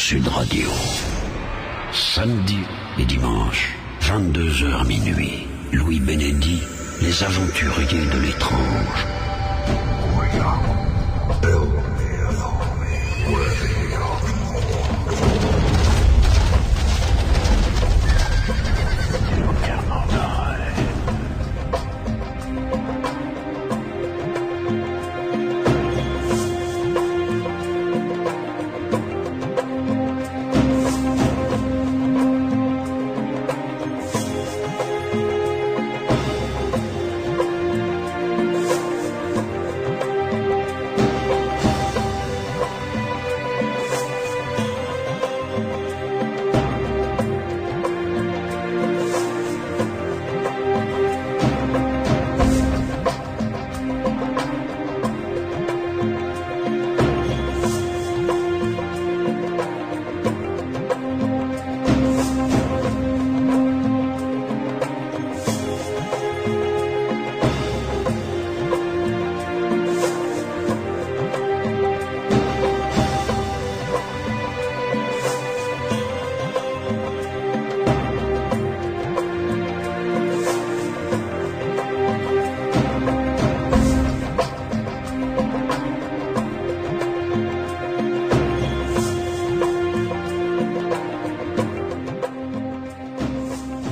Sud Radio. Samedi et dimanche, 22h minuit. Louis Benedy, les aventuriers de l'étrange.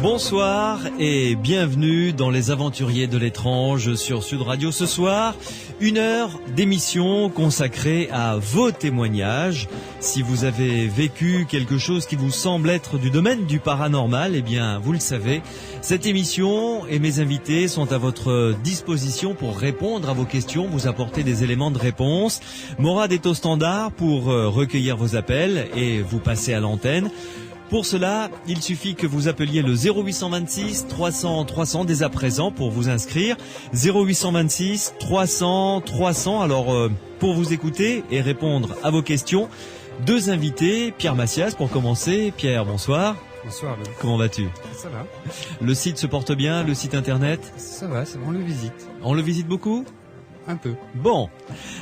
Bonsoir et bienvenue dans les aventuriers de l'étrange sur Sud Radio. Ce soir, 1 heure d'émission consacrée à vos témoignages. Si vous avez vécu quelque chose qui vous semble être du domaine du paranormal, eh bien, vous le savez, cette émission et mes invités sont à votre disposition pour répondre à vos questions, vous apporter des éléments de réponse. Morad est au standard pour recueillir vos appels et vous passer à l'antenne. Pour cela, il suffit que vous appeliez le 0826 300 300 dès à présent pour vous inscrire. 0826 300 300. Alors, pour vous écouter et répondre à vos questions, 2 invités. Pierre Massias pour commencer. Pierre, bonsoir. Bonsoir. Comment vas-tu ? Ça va. Le site se porte bien, le site internet ? Ça va, on le visite. On le visite beaucoup ? Un peu. Bon,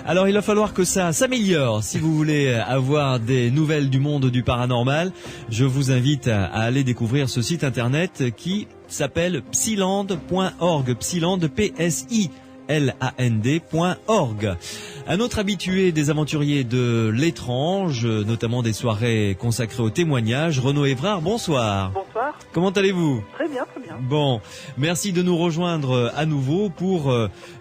alors il va falloir que ça s'améliore si vous voulez avoir des nouvelles du monde du paranormal. Je vous invite à aller découvrir ce site internet qui s'appelle psiland.org, Psiland, PSILAND.org. Un autre habitué des aventuriers de l'étrange, notamment des soirées consacrées aux témoignages, Renaud Évrard, bonsoir. Bonsoir. Comment allez-vous ? Très bien, très bien. Bon, merci de nous rejoindre à nouveau pour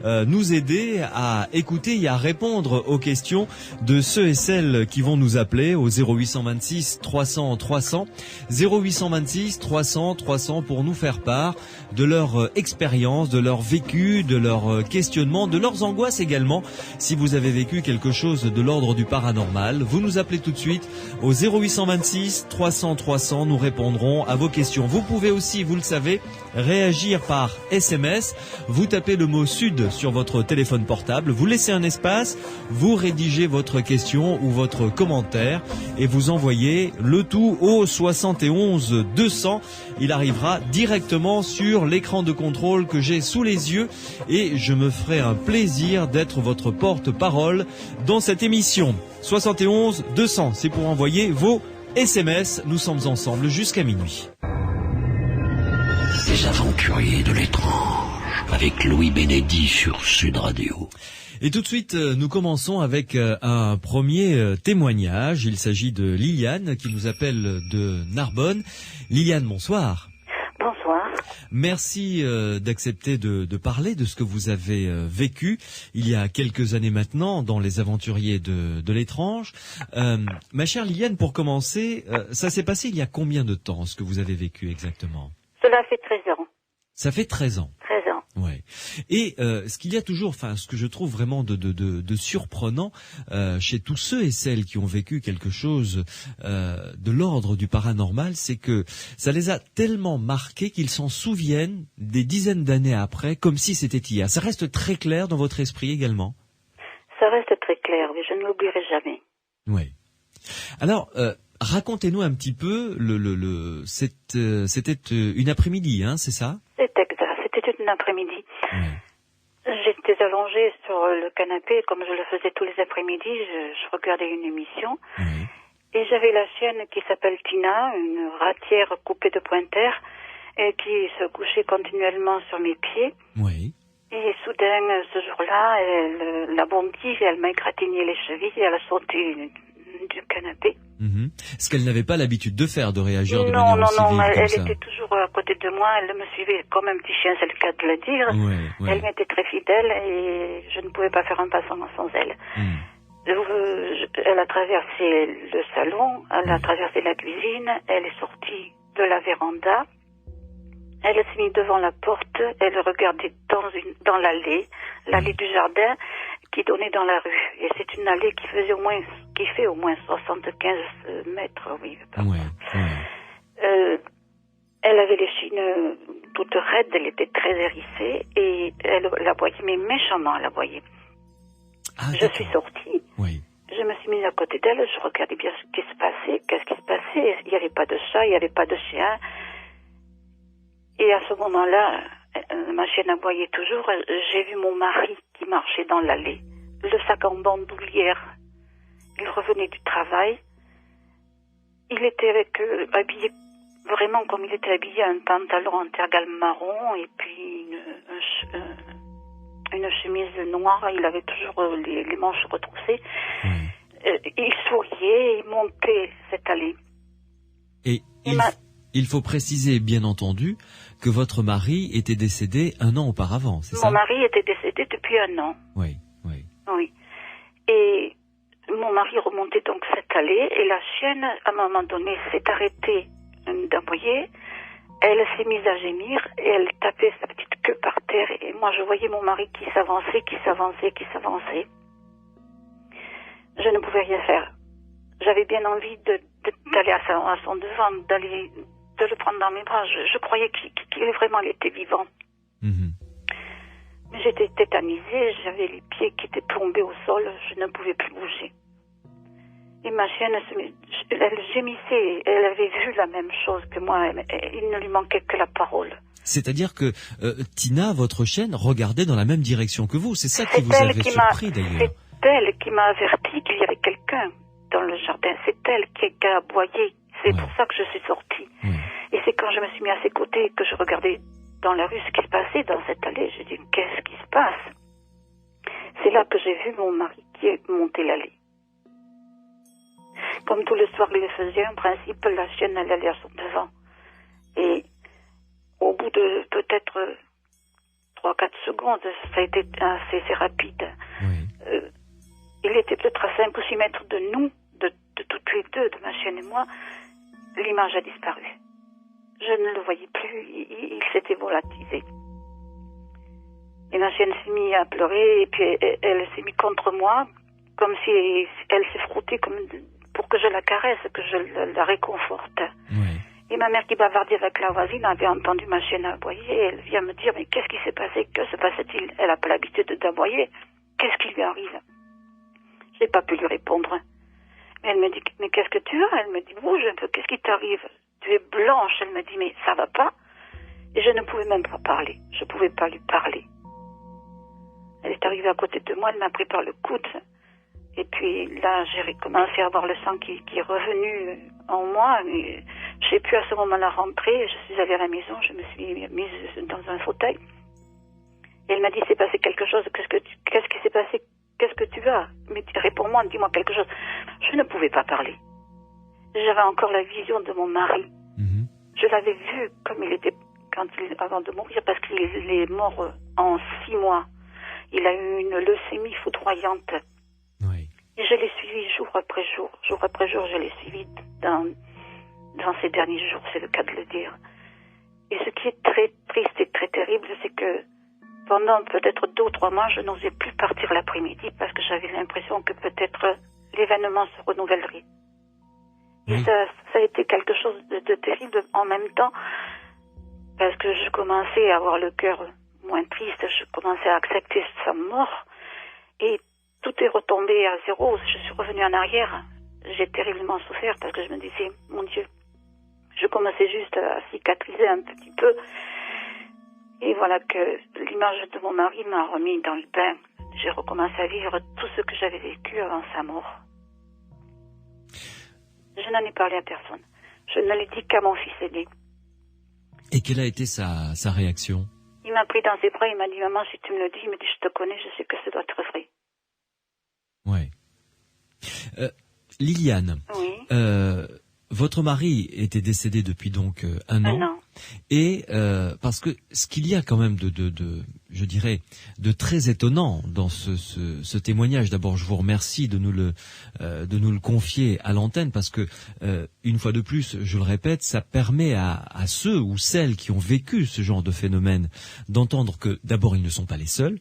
nous aider à écouter et à répondre aux questions de ceux et celles qui vont nous appeler au 0826 300 300, 0826 300 300 pour nous faire part de leur expérience, de leur vécu, de leurs questionnements, de leurs angoisses également. Si vous avez vécu quelque chose de l'ordre du paranormal, vous nous appelez tout de suite au 0826 300 300, nous répondrons à vos questions. Vous pouvez aussi, vous le savez, réagir par SMS. Vous tapez le mot Sud sur votre téléphone portable, vous laissez un espace, vous rédigez votre question ou votre commentaire et vous envoyez le tout au 71 200. Il arrivera directement sur l'écran de contrôle que j'ai sous les yeux et je me ferai un plaisir d'être votre porte-parole dans cette émission. 71 200, c'est pour envoyer vos SMS. Nous sommes ensemble jusqu'à minuit. Les aventuriers de l'étrange, avec Louis Benedy sur Sud Radio. Et tout de suite, nous commençons avec un premier témoignage. Il s'agit de Liliane qui nous appelle de Narbonne. Liliane, bonsoir. Bonsoir. Merci d'accepter de parler de ce que vous avez vécu il y a quelques années maintenant dans les aventuriers de l'étrange. Ma chère Liliane, pour commencer, ça s'est passé il y a combien de temps, ce que vous avez vécu exactement ? Cela fait 13 ans. Ça fait 13 ans. 13 ans. Ouais. Et ce qu'il y a toujours, enfin, ce que je trouve vraiment de surprenant chez tous ceux et celles qui ont vécu quelque chose de l'ordre du paranormal, c'est que ça les a tellement marqués qu'ils s'en souviennent des dizaines d'années après, comme si c'était hier. Ça reste très clair dans votre esprit également ? Ça reste très clair, mais je ne l'oublierai jamais. Oui. Alors, racontez-nous un petit peu c'était une après-midi, hein, c'est ça ? C'est exact. C'était une après-midi. Oui. J'étais allongée sur le canapé, comme je le faisais tous les après-midi, je regardais une émission. Oui. Et j'avais la chienne qui s'appelle Tina, une ratière coupée de pointer, et qui se couchait continuellement sur mes pieds. Oui. Et soudain, ce jour-là, elle l'a bondi, elle m'a égratigné les chevilles, elle a sauté du canapé. Ce qu'elle n'avait pas l'habitude de faire, de réagir de Non, manière non, aussi non, vive comme elle ça. était toujours à côté de moi, elle me suivait comme un petit chien, c'est le cas de le dire. Ouais. Elle m'était très fidèle et je ne pouvais pas faire un pas sans elle. Elle a traversé le salon, elle a traversé la cuisine, elle est sortie de la véranda, elle s'est mise devant la porte, elle regardait dans l'allée du jardin qui donnait dans la rue. Et c'est une allée qui fait au moins 75 mètres, oui. Elle avait les chines toutes raides, elle était très hérissée et elle aboyait, mais méchamment elle aboyait. Je suis sortie. Oui. Je me suis mise à côté d'elle, je regardais bien ce qui se passait, qu'est-ce qui se passait. Il n'y avait pas de chat, il n'y avait pas de chien. Et à ce moment-là, ma chienne aboyait toujours. J'ai vu mon mari qui marchait dans l'allée, le sac en bandoulière. Il revenait du travail. Il était habillé vraiment comme il était habillé, un pantalon en tergal marron et puis une chemise noire. Il avait toujours les manches retroussées. Il souriait, il montait cette allée. Et il faut préciser, bien entendu, que votre mari était décédé 1 an auparavant, c'est ça? Mon mari était décédé depuis 1 an. Oui. Et mon mari remontait donc cette allée et la chienne, à un moment donné, s'est arrêtée d'aboyer. Elle s'est mise à gémir et elle tapait sa petite queue par terre. Et moi, je voyais mon mari qui s'avançait. Je ne pouvais rien faire. J'avais bien envie d'aller à son devant, de le prendre dans mes bras. Je croyais qu'il vraiment était vivant. Mais j'étais tétanisée, j'avais les pieds qui étaient tombés au sol, je ne pouvais plus bouger. Et ma chienne, elle gémissait, elle avait vu la même chose que moi, il ne lui manquait que la parole. C'est-à-dire que Tina, votre chienne, regardait dans la même direction que vous. C'est ça qui vous avait surpris d'ailleurs. C'est elle qui m'a averti qu'il y avait quelqu'un dans le jardin. C'est elle qui a aboyé. C'est pour ça que je suis sortie. Et c'est quand je me suis mis à ses côtés que je regardais dans la rue ce qui se passait dans cette allée. J'ai dit, qu'est-ce qui se passe? C'est là que j'ai vu mon mari qui est monté l'allée. Comme tous les soirs il le faisait, en principe, la chienne elle allait à son devant. Et au bout de peut-être 3-4 secondes, ça a été assez rapide. Il était peut-être à 5 ou 6 mètres de nous, de toutes les deux, de ma chienne et moi. L'image a disparu. Je ne le voyais plus, il s'était volatisé. Et ma chienne s'est mise à pleurer, et puis elle s'est mise contre moi, comme si elle s'est frottée pour que je la caresse, que je la réconforte. Et ma mère qui bavardait avec la voisine avait entendu ma chienne aboyer, et elle vient me dire, mais qu'est-ce qui s'est passé? Que se passait-il? Elle n'a pas l'habitude d'aboyer. Qu'est-ce qui lui arrive? Je n'ai pas pu lui répondre. Mais elle me dit, mais qu'est-ce que tu as? Elle me dit, bouge un peu, qu'est-ce qui t'arrive? Tu es blanche. Elle me dit, mais ça va pas? Et je ne pouvais même pas parler. Je ne pouvais pas lui parler. Elle est arrivée à côté de moi, elle m'a pris par le coude. Et puis là, j'ai commencé à avoir le sang qui est revenu en moi. J'ai pu à ce moment-là rentrer. Je suis allée à la maison, je me suis mise dans un fauteuil. Et elle m'a dit, c'est passé quelque chose. Qu'est-ce qui s'est passé? Qu'est-ce que tu as? Mais réponds-moi, dis-moi quelque chose. Je ne pouvais pas parler. J'avais encore la vision de mon mari. Je l'avais vu comme il était avant de mourir, parce qu'il est mort en 6 mois. Il a eu une leucémie foudroyante. Et je l'ai suivi jour après jour. Jour après jour, je l'ai suivi dans ces derniers jours, c'est le cas de le dire. Et ce qui est très triste et très terrible, c'est que pendant peut-être 2 ou 3 mois, je n'osais plus partir l'après-midi parce que j'avais l'impression que peut-être l'événement se renouvellerait. Et ça a été quelque chose de terrible en même temps, parce que je commençais à avoir le cœur moins triste, je commençais à accepter sa mort, et tout est retombé à zéro. Je suis revenue en arrière. J'ai terriblement souffert parce que je me disais, mon Dieu, je commençais juste à cicatriser un petit peu. Et voilà que l'image de mon mari m'a remis dans le bain. J'ai recommencé à vivre tout ce que j'avais vécu avant sa mort. n'en ai parlé à personne. Je ne l'ai dit qu'à mon fils aîné. Et quelle a été sa réaction? Il m'a pris dans ses bras, il m'a dit, maman, si tu me le dis, il m'a dit, je te connais, je sais que ça doit être vrai. Ouais. Liliane, Oui. votre mari était décédé depuis donc un an. Non. Et parce que ce qu'il y a quand même je dirais, de très étonnant dans ce témoignage. D'abord, je vous remercie de nous le confier à l'antenne parce que une fois de plus, je le répète, ça permet à ceux ou celles qui ont vécu ce genre de phénomène d'entendre que d'abord ils ne sont pas les seuls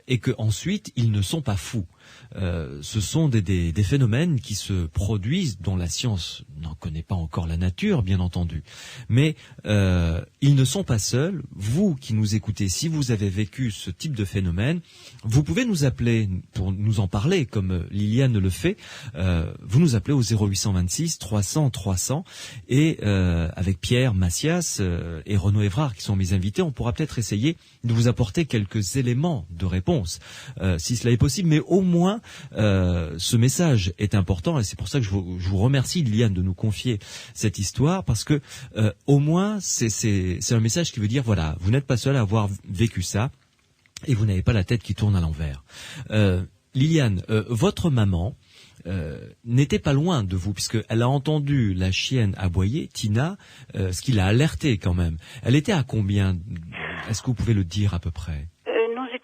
et que ensuite ils ne sont pas fous. Ce sont des phénomènes qui se produisent dont la science n'en connaît pas encore la nature, bien entendu. Mais ils ne sont pas seuls. Vous qui nous écoutez, si vous avez vécu ce type de phénomène, vous pouvez nous appeler pour nous en parler, comme Liliane le fait. Vous nous appelez au 0826 300 300 et avec Pierre Macias et Renaud Évrard qui sont mes invités, on pourra peut-être essayer de vous apporter quelques éléments de réponse, si cela est possible, mais au moins ce message est important et c'est pour ça que je vous remercie Liliane de nous confier cette histoire parce que au moins c'est un message qui veut dire voilà, vous n'êtes pas seul à avoir vécu ça et vous n'avez pas la tête qui tourne à l'envers. Liliane, votre maman n'était pas loin de vous puisqu'elle a entendu la chienne aboyer, Tina, ce qui l'a alertée quand même. Elle était à combien? Est-ce que vous pouvez le dire à peu près?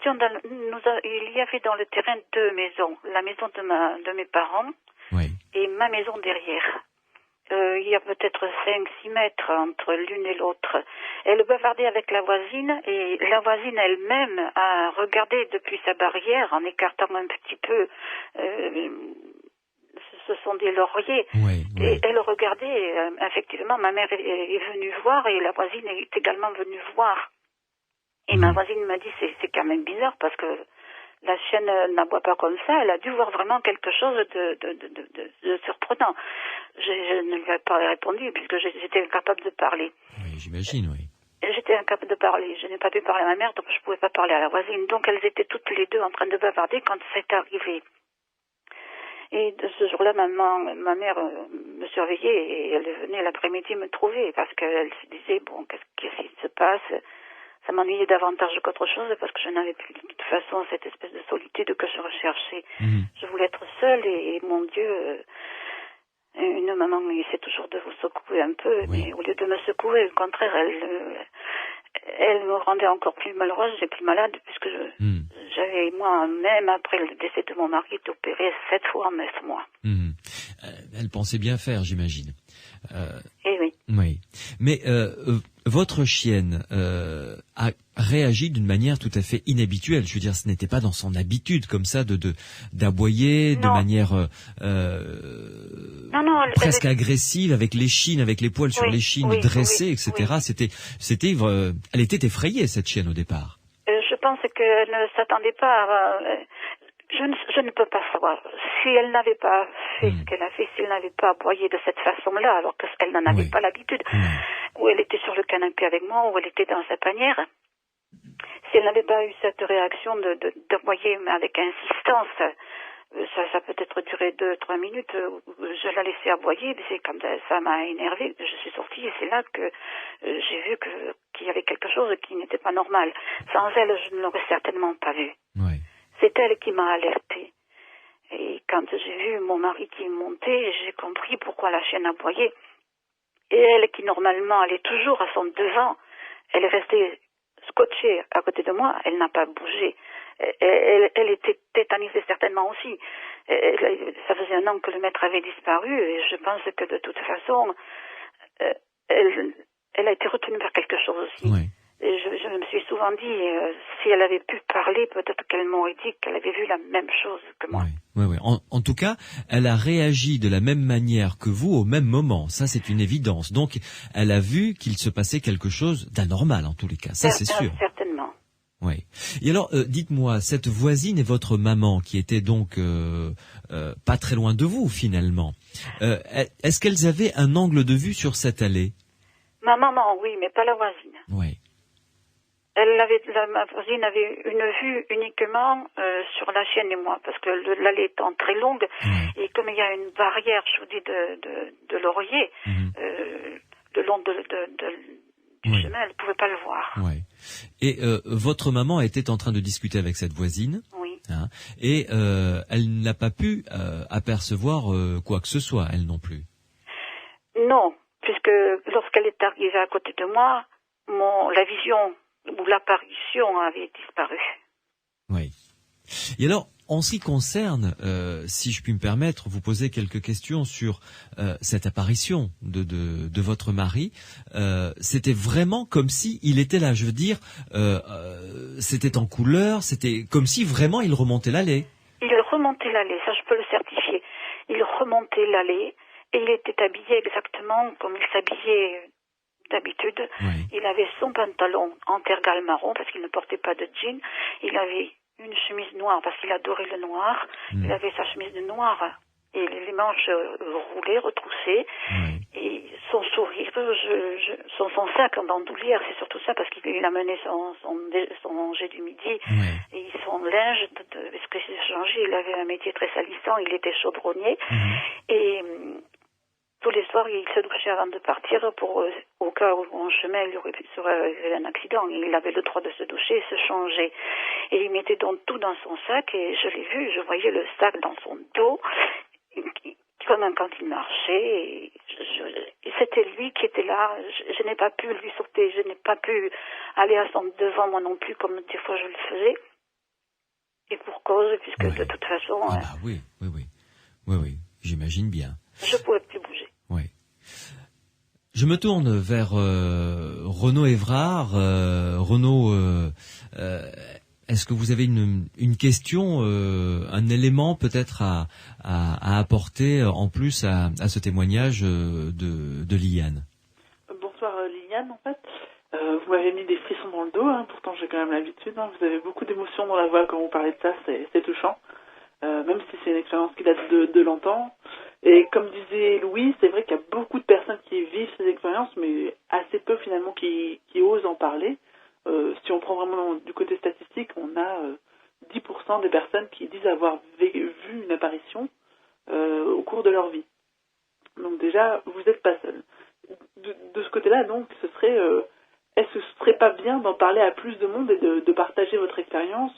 Il y avait dans le terrain 2 maisons. La maison de mes parents oui. Et ma maison derrière. Il y a peut-être 5-6 mètres entre l'une et l'autre. Elle bavardait avec la voisine et la voisine elle-même a regardé depuis sa barrière en écartant un petit peu. Ce sont des lauriers. Oui, oui. Et elle regardait. Effectivement, ma mère est venue voir et la voisine est également venue voir. Et ma voisine m'a dit, c'est quand même bizarre parce que la chienne n'aboie pas comme ça. Elle a dû voir vraiment quelque chose de surprenant. Je ne lui ai pas répondu puisque j'étais incapable de parler. Oui, j'imagine, oui. J'étais incapable de parler. Je n'ai pas pu parler à ma mère, donc je ne pouvais pas parler à la voisine. Donc elles étaient toutes les deux en train de bavarder quand c'est arrivé. Et de ce jour-là, ma mère me surveillait et elle venait l'après-midi me trouver parce qu'elle se disait, bon, qu'est-ce qui se passe? Ça m'ennuyait davantage qu'autre chose parce que je n'avais plus de toute façon cette espèce de solitude que je recherchais. Je voulais être seule et mon Dieu, une maman essaie toujours de vous secouer un peu, oui. Mais au lieu de me secouer, au contraire, elle me rendait encore plus malheureuse et plus malade puisque j'avais moi-même après le décès de mon mari été opérée 7 fois en 9 mois. Elle pensait bien faire, j'imagine. Eh oui. Oui. Mais votre chienne a réagi d'une manière tout à fait inhabituelle. Je veux dire, ce n'était pas dans son habitude comme ça d'aboyer de manière presque agressive, avec l'échine, avec les poils sur l'échine dressés, etc. C'était, elle était effrayée cette chienne au départ. Je pense qu'elle ne s'attendait pas à... Je ne peux pas savoir. Si elle n'avait pas fait ce qu'elle a fait, si elle n'avait pas aboyé de cette façon-là, alors qu'elle n'en avait pas l'habitude, ou elle était sur le canapé avec moi, ou elle était dans sa panière, si elle n'avait pas eu cette réaction d'aboyer avec insistance, ça peut être duré 2-3 minutes, je la laissais aboyer, c'est quand ça m'a énervée, je suis sortie et c'est là que j'ai vu qu'il y avait quelque chose qui n'était pas normal. Sans elle, je ne l'aurais certainement pas vu. Oui. C'est elle qui m'a alertée. Et quand j'ai vu mon mari qui montait, j'ai compris pourquoi la chienne aboyait. Et elle, qui normalement allait toujours à son devant, elle est restée scotchée à côté de moi, elle n'a pas bougé. Elle était tétanisée certainement aussi. Ça faisait 1 an que le maître avait disparu et je pense que de toute façon, elle a été retenue par quelque chose aussi. Oui. Et je me suis souvent dit, si elle avait pu parler, peut-être qu'elle m'aurait dit qu'elle avait vu la même chose que moi. Oui. En tout cas, elle a réagi de la même manière que vous au même moment. Ça, c'est une évidence. Donc, elle a vu qu'il se passait quelque chose d'anormal, en tous les cas. Ça, c'est sûr. Certainement. Oui. Et alors, dites-moi, cette voisine et votre maman, qui étaient donc pas très loin de vous, finalement, est-ce qu'elles avaient un angle de vue sur cette allée? Ma maman, oui, mais pas la voisine. Oui. Ma voisine avait une vue uniquement sur la chienne et moi, parce que l'allée étant très longue, et comme il y a une barrière, je vous dis, de laurier, le long du chemin, elle ne pouvait pas le voir. Ouais. Et votre maman était en train de discuter avec cette voisine. Oui. Hein, et elle n'a pas pu apercevoir quoi que ce soit, elle non plus. Non, puisque lorsqu'elle est arrivée à côté de moi, la vision ou l'apparition avait disparu. Oui. Et alors, en ce qui concerne, si je puis me permettre, vous poser quelques questions sur cette apparition de votre mari. C'était vraiment comme si il était là. Je veux dire, c'était en couleur. C'était comme si vraiment il remontait l'allée. Il remontait l'allée, ça je peux le certifier. Il remontait l'allée et il était habillé exactement comme il s'habillait d'habitude. Oui. Il avait son pantalon en tergal marron parce qu'il ne portait pas de jean. Il avait une chemise noire parce qu'il adorait le noir. Il avait sa chemise de noir et les manches roulées, retroussées. Et son sourire, son sac en bandoulière, c'est surtout ça parce qu'il amenait son jet du midi et son linge, parce que c'est changé, il avait un métier très salissant, il était chaudronnier. Et tous les soirs, il se douchait avant de partir au cas où en chemin il serait arrivé un accident. Il avait le droit de se doucher et se changer. Et il mettait donc tout dans son sac et je l'ai vu, je voyais le sac dans son dos, comme quand il marchait. Et c'était lui qui était là. Je n'ai pas pu lui sauter, je n'ai pas pu aller à son devant moi non plus, comme des fois je le faisais. Et pour cause, puisque de toute façon... Ah bah oui, j'imagine bien. Je ne pouvais plus bouger. Oui. Je me tourne vers Renaud Évrard. Renaud, est-ce que vous avez une question, un élément peut-être à apporter en plus à ce témoignage de Liliane? Bonsoir Liliane, en fait. Vous m'avez mis des frissons dans le dos, hein, pourtant j'ai quand même l'habitude. Hein, vous avez beaucoup d'émotions dans la voix quand vous parlez de ça, c'est touchant. Même si c'est une expérience qui date de longtemps. Et comme disait Louis, c'est vrai qu'il y a beaucoup de personnes qui vivent ces expériences, mais assez peu finalement qui osent en parler. Si on prend vraiment du côté statistique, on a 10% des personnes qui disent avoir vu une apparition au cours de leur vie. Donc déjà, vous n'êtes pas seul. De ce côté-là, donc, est-ce que ce serait pas bien d'en parler à plus de monde et de partager votre expérience,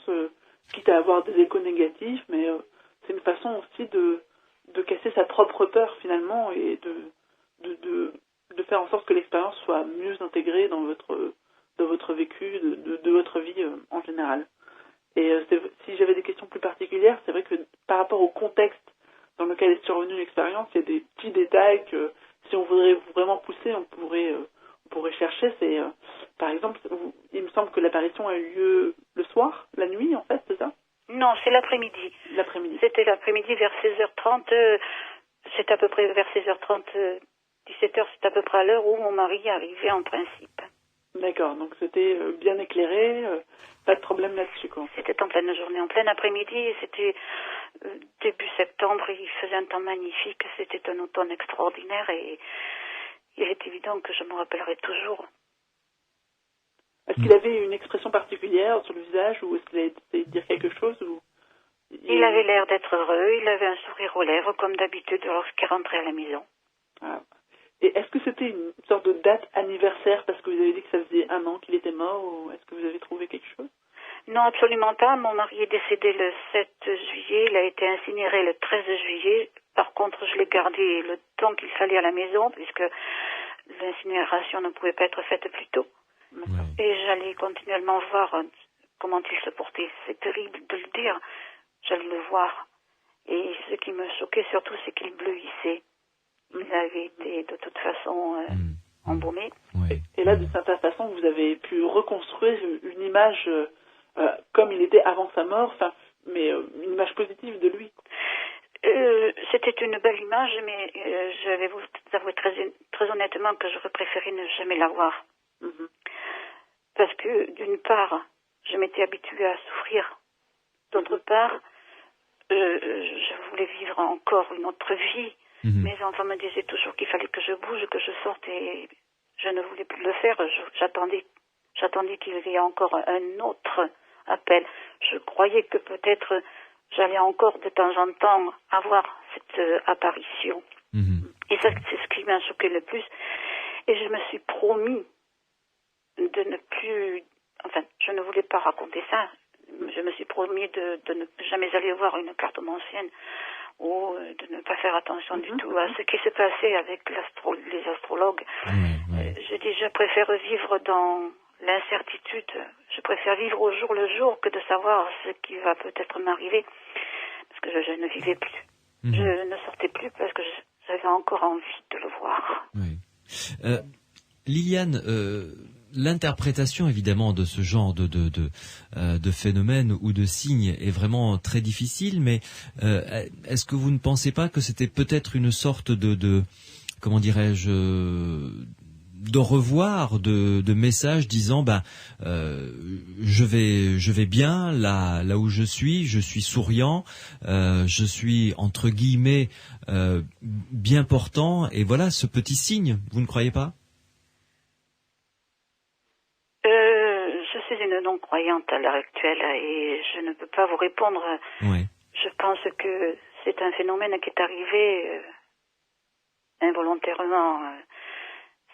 quitte à avoir des échos négatifs, mais c'est une façon aussi de casser sa propre peur finalement et de faire en sorte que l'expérience soit mieux intégrée dans votre vécu, de votre vie en général. Et si j'avais des questions plus particulières, c'est vrai que par rapport au contexte dans lequel est survenue l'expérience, il y a des petits détails que si on voudrait vraiment pousser, on pourrait chercher. C'est par exemple, il me semble que l'apparition a eu lieu le soir, la nuit en fait, c'est ça? Non, c'est l'après-midi. L'après-midi. C'était l'après-midi vers 16h30. C'est à peu près vers 16h30, 17h, c'est à peu près à l'heure où mon mari arrivait en principe. D'accord, donc c'était bien éclairé, pas de problème là-dessus, quoi. C'était en pleine journée, en plein après-midi, c'était début septembre, il faisait un temps magnifique, c'était un automne extraordinaire et il est évident que je me rappellerai toujours. Est-ce qu'il avait une expression particulière sur le visage ou est-ce qu'il a essayé de dire quelque chose ou... Il avait l'air d'être heureux, il avait un sourire aux lèvres comme d'habitude lorsqu'il rentrait à la maison. Ah. Et est-ce que c'était une sorte de date anniversaire parce que vous avez dit que ça faisait 1 an qu'il était mort ou est-ce que vous avez trouvé quelque chose? Non, absolument pas. Mon mari est décédé le 7 juillet, il a été incinéré le 13 juillet. Par contre, je l'ai gardé le temps qu'il fallait à la maison puisque l'incinération ne pouvait pas être faite plus tôt. Et j'allais continuellement voir comment il se portait. C'est terrible de le dire. J'allais le voir. Et ce qui me choquait surtout, c'est qu'il bleuissait. Il avait été de toute façon embaumé. Et là, de certaine façon, vous avez pu reconstruire une image comme il était avant sa mort, mais une image positive de lui. C'était une belle image, mais je vais vous avouer très honnêtement que j'aurais préféré ne jamais la voir. Parce que, d'une part, je m'étais habituée à souffrir. D'autre part, je voulais vivre encore une autre vie. Mes enfants me disaient toujours qu'il fallait que je bouge, que je sorte, et je ne voulais plus le faire. J'attendais qu'il y ait encore un autre appel. Je croyais que peut-être j'allais encore de temps en temps avoir cette apparition. Et ça, c'est ce qui m'a choqué le plus. Et je me suis promis de ne plus... Enfin, je ne voulais pas raconter ça. Je me suis promis de ne jamais aller voir une cartomancienne ou de ne pas faire attention du tout à ce qui s'est passé avec les astrologues. Je dis, je préfère vivre dans l'incertitude. Je préfère vivre au jour le jour que de savoir ce qui va peut-être m'arriver. Parce que je ne vivais plus. Je ne sortais plus parce que j'avais encore envie de le voir. Liliane, l'interprétation évidemment de ce genre de phénomène ou de signe est vraiment très difficile, mais est-ce que vous ne pensez pas que c'était peut-être une sorte de comment dirais-je, de revoir de messages disant je vais bien là où je suis souriant, je suis entre guillemets bien portant, et voilà ce petit signe, vous ne croyez pas? Je suis une non-croyante à l'heure actuelle et je ne peux pas vous répondre. Je pense que c'est un phénomène qui est arrivé involontairement.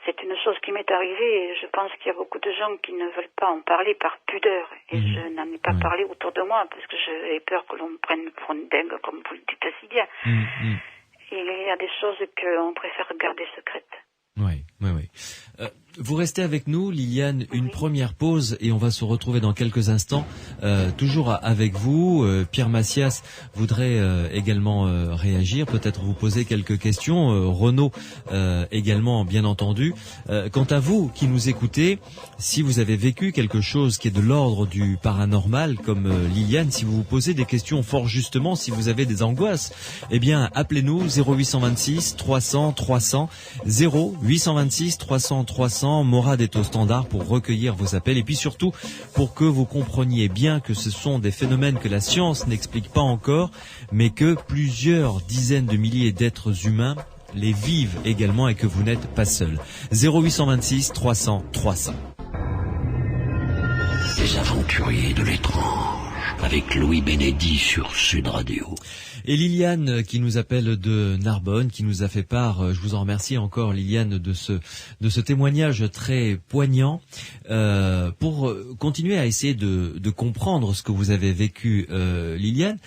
C'est une chose qui m'est arrivée et je pense qu'il y a beaucoup de gens qui ne veulent pas en parler par pudeur. Et je n'en ai pas parlé autour de moi parce que j'ai peur que l'on me prenne pour une dingue, comme vous le dites si bien. Et il y a des choses qu'on préfère garder secrètes. Oui. Vous restez avec nous, Liliane, une première pause et on va se retrouver dans quelques instants, toujours avec vous. Pierre Macias voudrait également réagir, peut-être vous poser quelques questions. Renaud également, bien entendu. Quant à vous qui nous écoutez, si vous avez vécu quelque chose qui est de l'ordre du paranormal, comme Liliane, si vous vous posez des questions fort justement, si vous avez des angoisses, eh bien appelez-nous 0826 300 300 0826 300 300. Morad est au standard pour recueillir vos appels et puis surtout pour que vous compreniez bien que ce sont des phénomènes que la science n'explique pas encore, mais que plusieurs dizaines de milliers d'êtres humains les vivent également et que vous n'êtes pas seul. 0826 300 300. Les aventuriers de l'étrange avec Louis Bénédit sur Sud Radio. Et Liliane qui nous appelle de Narbonne, qui nous a fait part, je vous en remercie encore Liliane de ce témoignage très poignant, pour continuer à essayer de comprendre ce que vous avez vécu, Liliane.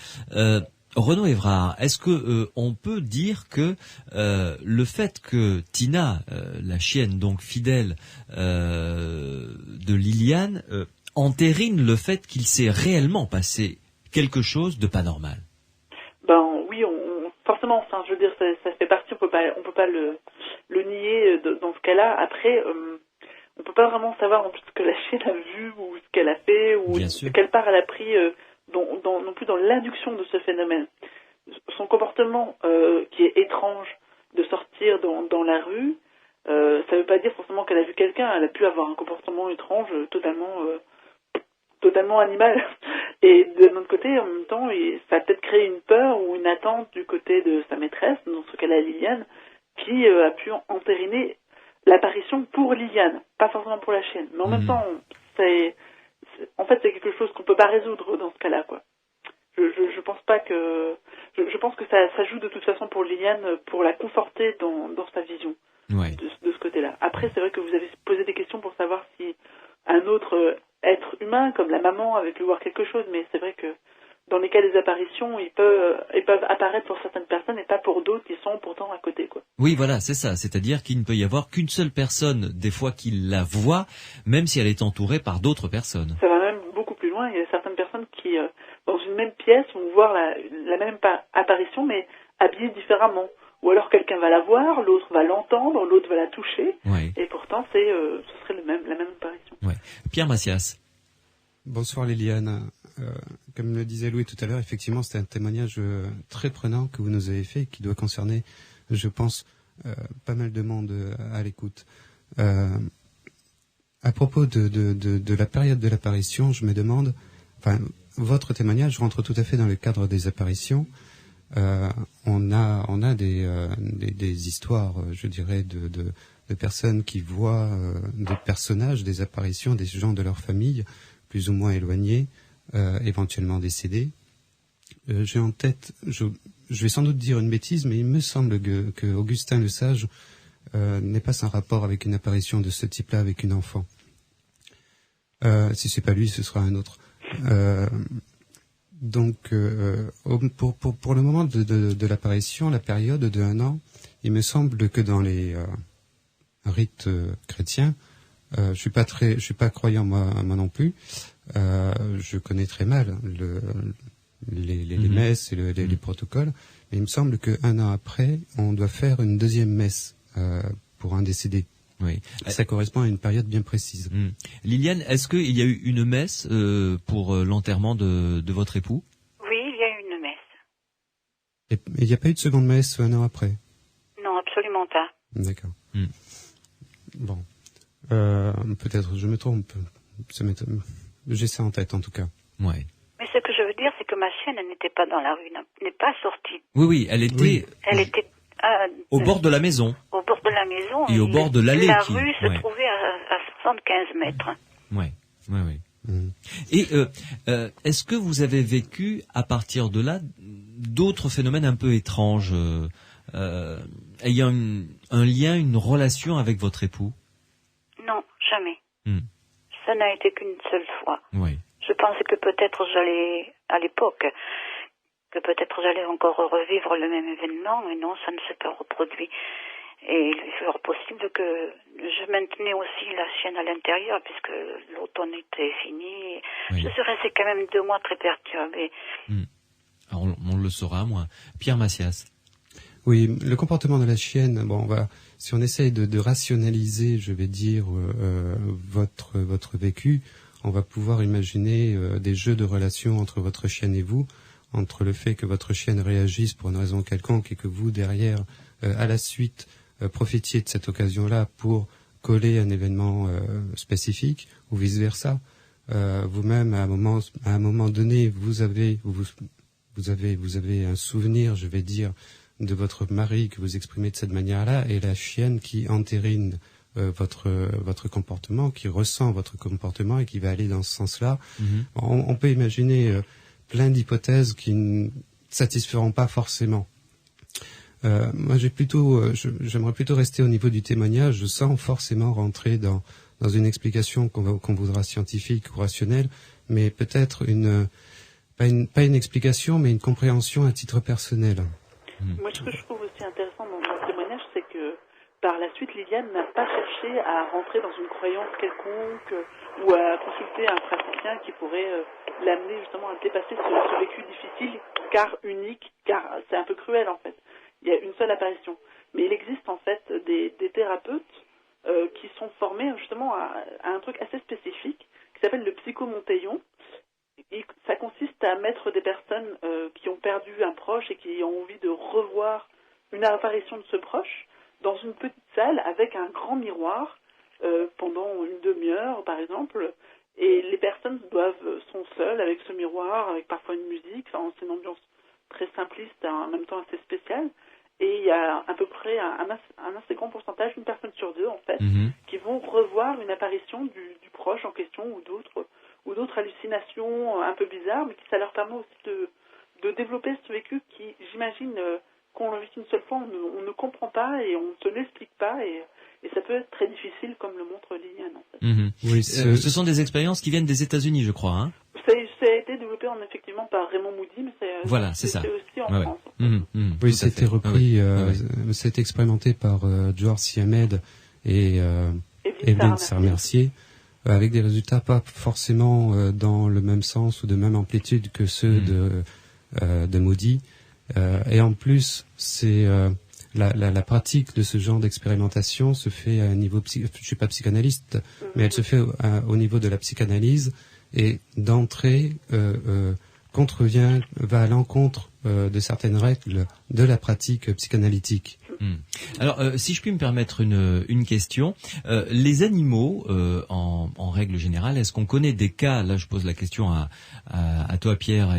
Renaud Évrard, est-ce que on peut dire que le fait que Tina, la chienne donc fidèle de Liliane, entérine le fait qu'il s'est réellement passé quelque chose de pas normal? Oui, forcément, enfin, je veux dire, ça fait partie, on peut pas le nier dans ce cas-là. Après, on peut pas vraiment savoir en plus ce que la chienne a vu ou ce qu'elle a fait ou quelle part elle a pris non plus dans l'induction de ce phénomène. Son comportement qui est étrange de sortir dans la rue, ça veut pas dire forcément qu'elle a vu quelqu'un. Elle a pu avoir un comportement étrange totalement animal. Et de notre côté, en même temps, ça a peut-être créé une peur ou une attente du côté de sa maîtresse, dans ce cas-là Liliane, qui a pu entériner l'apparition pour Liliane, pas forcément pour la chienne. Mais en même temps, c'est quelque chose qu'on peut pas résoudre dans ce cas-là, quoi. Je pense pas que... Je pense que ça joue de toute façon pour Liliane, pour la conforter dans sa vision de ce côté-là. Après, c'est vrai que vous avez posé des questions pour savoir si un autre être humain, comme la maman, avait pu voir quelque chose, mais c'est vrai que dans les cas des apparitions, ils peuvent apparaître pour certaines personnes et pas pour d'autres qui sont pourtant à côté, quoi. Oui, voilà, c'est ça. C'est-à-dire qu'il ne peut y avoir qu'une seule personne, des fois, qui la voit, même si elle est entourée par d'autres personnes. Ça va même beaucoup plus loin. Il y a certaines personnes qui, dans une même pièce, vont voir la même apparition, mais habillée différemment. Ou alors quelqu'un va la voir, l'autre va l'entendre, l'autre va la toucher, et pourtant ce serait la même apparition. Pierre Macias. Bonsoir Liliane. Comme le disait Louis tout à l'heure, effectivement, c'est un témoignage très prenant que vous nous avez fait, qui doit concerner, je pense, pas mal de monde à l'écoute. À propos de la période de l'apparition, je me demande, votre témoignage rentre tout à fait dans le cadre des apparitions. On a des histoires, je dirais, de personnes qui voient des personnages, des apparitions, des gens de leur famille, plus ou moins éloignés, éventuellement décédés. J'ai en tête, je vais sans doute dire une bêtise, mais il me semble que Augustin le Sage n'ait pas un rapport avec une apparition de ce type-là avec une enfant. Si c'est pas lui, ce sera un autre. Donc, pour le moment de l'apparition, la période de 1 an, il me semble que dans les rites chrétiens, je suis pas croyant moi non plus. Je connais très mal les messes et les protocoles, mais il me semble que 1 an après, on doit faire une deuxième messe pour un décédé. Oui. Ça correspond à une période bien précise. Liliane, est-ce qu'il y a eu une messe pour l'enterrement de votre époux? Oui, il y a eu une messe. Et il n'y a pas eu de seconde messe 1 an après? Non, absolument pas. D'accord. Bon. Peut-être je me trompe. J'ai ça en tête en tout cas. Ouais. Mais ce que je veux dire, c'est que ma chienne, elle n'était pas dans la rue, n'est pas sortie. Oui, elle était... Oui. Elle était... au bord de la maison. Au bord de la maison. Et au bord de l'allée. La rue se trouvait à 75 mètres. Oui. Et est-ce que vous avez vécu, à partir de là, d'autres phénomènes un peu étranges, ayant un lien, une relation avec votre époux? Non, jamais. Ça n'a été qu'une seule fois. Oui. Je pensais que peut-être j'allais, à l'époque, j'allais encore revivre le même événement, et non, ça ne s'est pas reproduit. Et il est fort possible que je maintenais aussi la chienne à l'intérieur, puisque l'automne était fini. Oui. Je suis restée quand même 2 mois très perturbée. Alors, on le saura, moi. Pierre Macias. Oui, le comportement de la chienne, si on essaye de rationaliser, je vais dire, votre vécu, on va pouvoir imaginer des jeux de relations entre votre chienne et vous, entre le fait que votre chienne réagisse pour une raison quelconque et que vous, derrière, à la suite, profitiez de cette occasion-là pour coller un événement spécifique, ou vice-versa. Vous-même, à un moment donné, vous avez un souvenir, je vais dire, de votre mari que vous exprimez de cette manière-là, et la chienne qui entérine votre comportement, qui ressent votre comportement et qui va aller dans ce sens-là. On peut imaginer plein d'hypothèses qui ne satisferont pas forcément. Moi, j'aimerais plutôt rester au niveau du témoignage, sans forcément rentrer dans une explication qu'on voudra scientifique ou rationnelle, mais peut-être pas une explication, mais une compréhension à titre personnel. Moi, ce que je trouve aussi intéressant dans le témoignage, c'est que par la suite, Liliane n'a pas cherché à rentrer dans une croyance quelconque ou à consulter un praticien qui pourrait l'amener justement à dépasser ce vécu difficile, car unique, car c'est un peu cruel en fait. Il y a une seule apparition. Mais il existe en fait des thérapeutes qui sont formés justement à un truc assez spécifique qui s'appelle le psychomonteillon. Et ça consiste à mettre des personnes qui ont perdu un proche et qui ont envie de revoir une apparition de ce proche dans une petite salle avec un grand miroir pendant une demi-heure par exemple, et les personnes sont seules avec ce miroir, avec parfois une musique. Enfin, c'est une ambiance très simpliste et en même temps assez spéciale, et il y a à peu près un assez grand pourcentage, 1 personne sur 2 en fait, qui vont revoir une apparition du proche en question ou d'autres hallucinations un peu bizarres, mais ça leur permet aussi de développer ce vécu qui, j'imagine, qu'on le vit une seule fois, on ne comprend pas et on ne se l'explique pas, et ça peut être très difficile, comme le montre Liliane. En fait. Oui, ce sont des expériences qui viennent des États-Unis, je crois. Hein. Ça a été développé effectivement par Raymond Moody, mais c'est ça. aussi en France. Oui, c'était repris, c'était expérimenté par George C. Ahmed et Evelyne Sarmercier, avec des résultats pas forcément dans le même sens ou de même amplitude que ceux de Moody. Et en plus, c'est la pratique de ce genre d'expérimentation se fait à un niveau je suis pas psychanalyste, mais elle se fait au niveau de la psychanalyse, et d'entrée va à l'encontre de certaines règles de la pratique psychanalytique. Alors, si je puis me permettre une question, les animaux, en règle générale, est-ce qu'on connaît des cas, là je pose la question à toi Pierre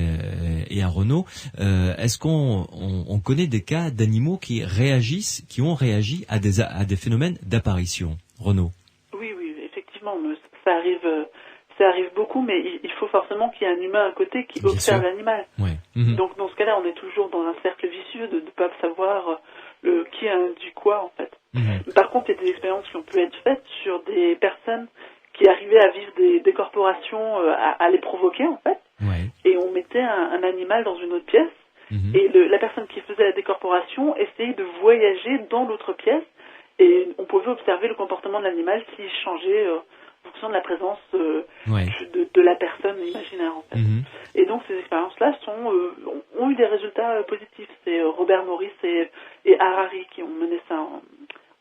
et à Renaud, est-ce qu'on connaît des cas d'animaux qui ont réagi à des phénomènes d'apparition, Renaud? Oui, effectivement, ça arrive beaucoup, mais il faut forcément qu'il y ait un humain à côté qui Bien observe sûr. l'animal. Ouais. Donc dans ce cas-là, on est toujours dans un cercle vicieux de ne pas savoir qui a induit quoi en fait. Par contre, il y a des expériences qui ont pu être faites sur des personnes qui arrivaient à vivre des corporations, à les provoquer en fait. Ouais. Et on mettait un animal dans une autre pièce et la personne qui faisait la décorporation essayait de voyager dans l'autre pièce et on pouvait observer le comportement de l'animal s'il changeait en fonction de la présence de la personne imaginaire en fait. Et donc ces expériences-là ont eu des résultats positifs. C'est Robert Morris et Harari qui ont mené ça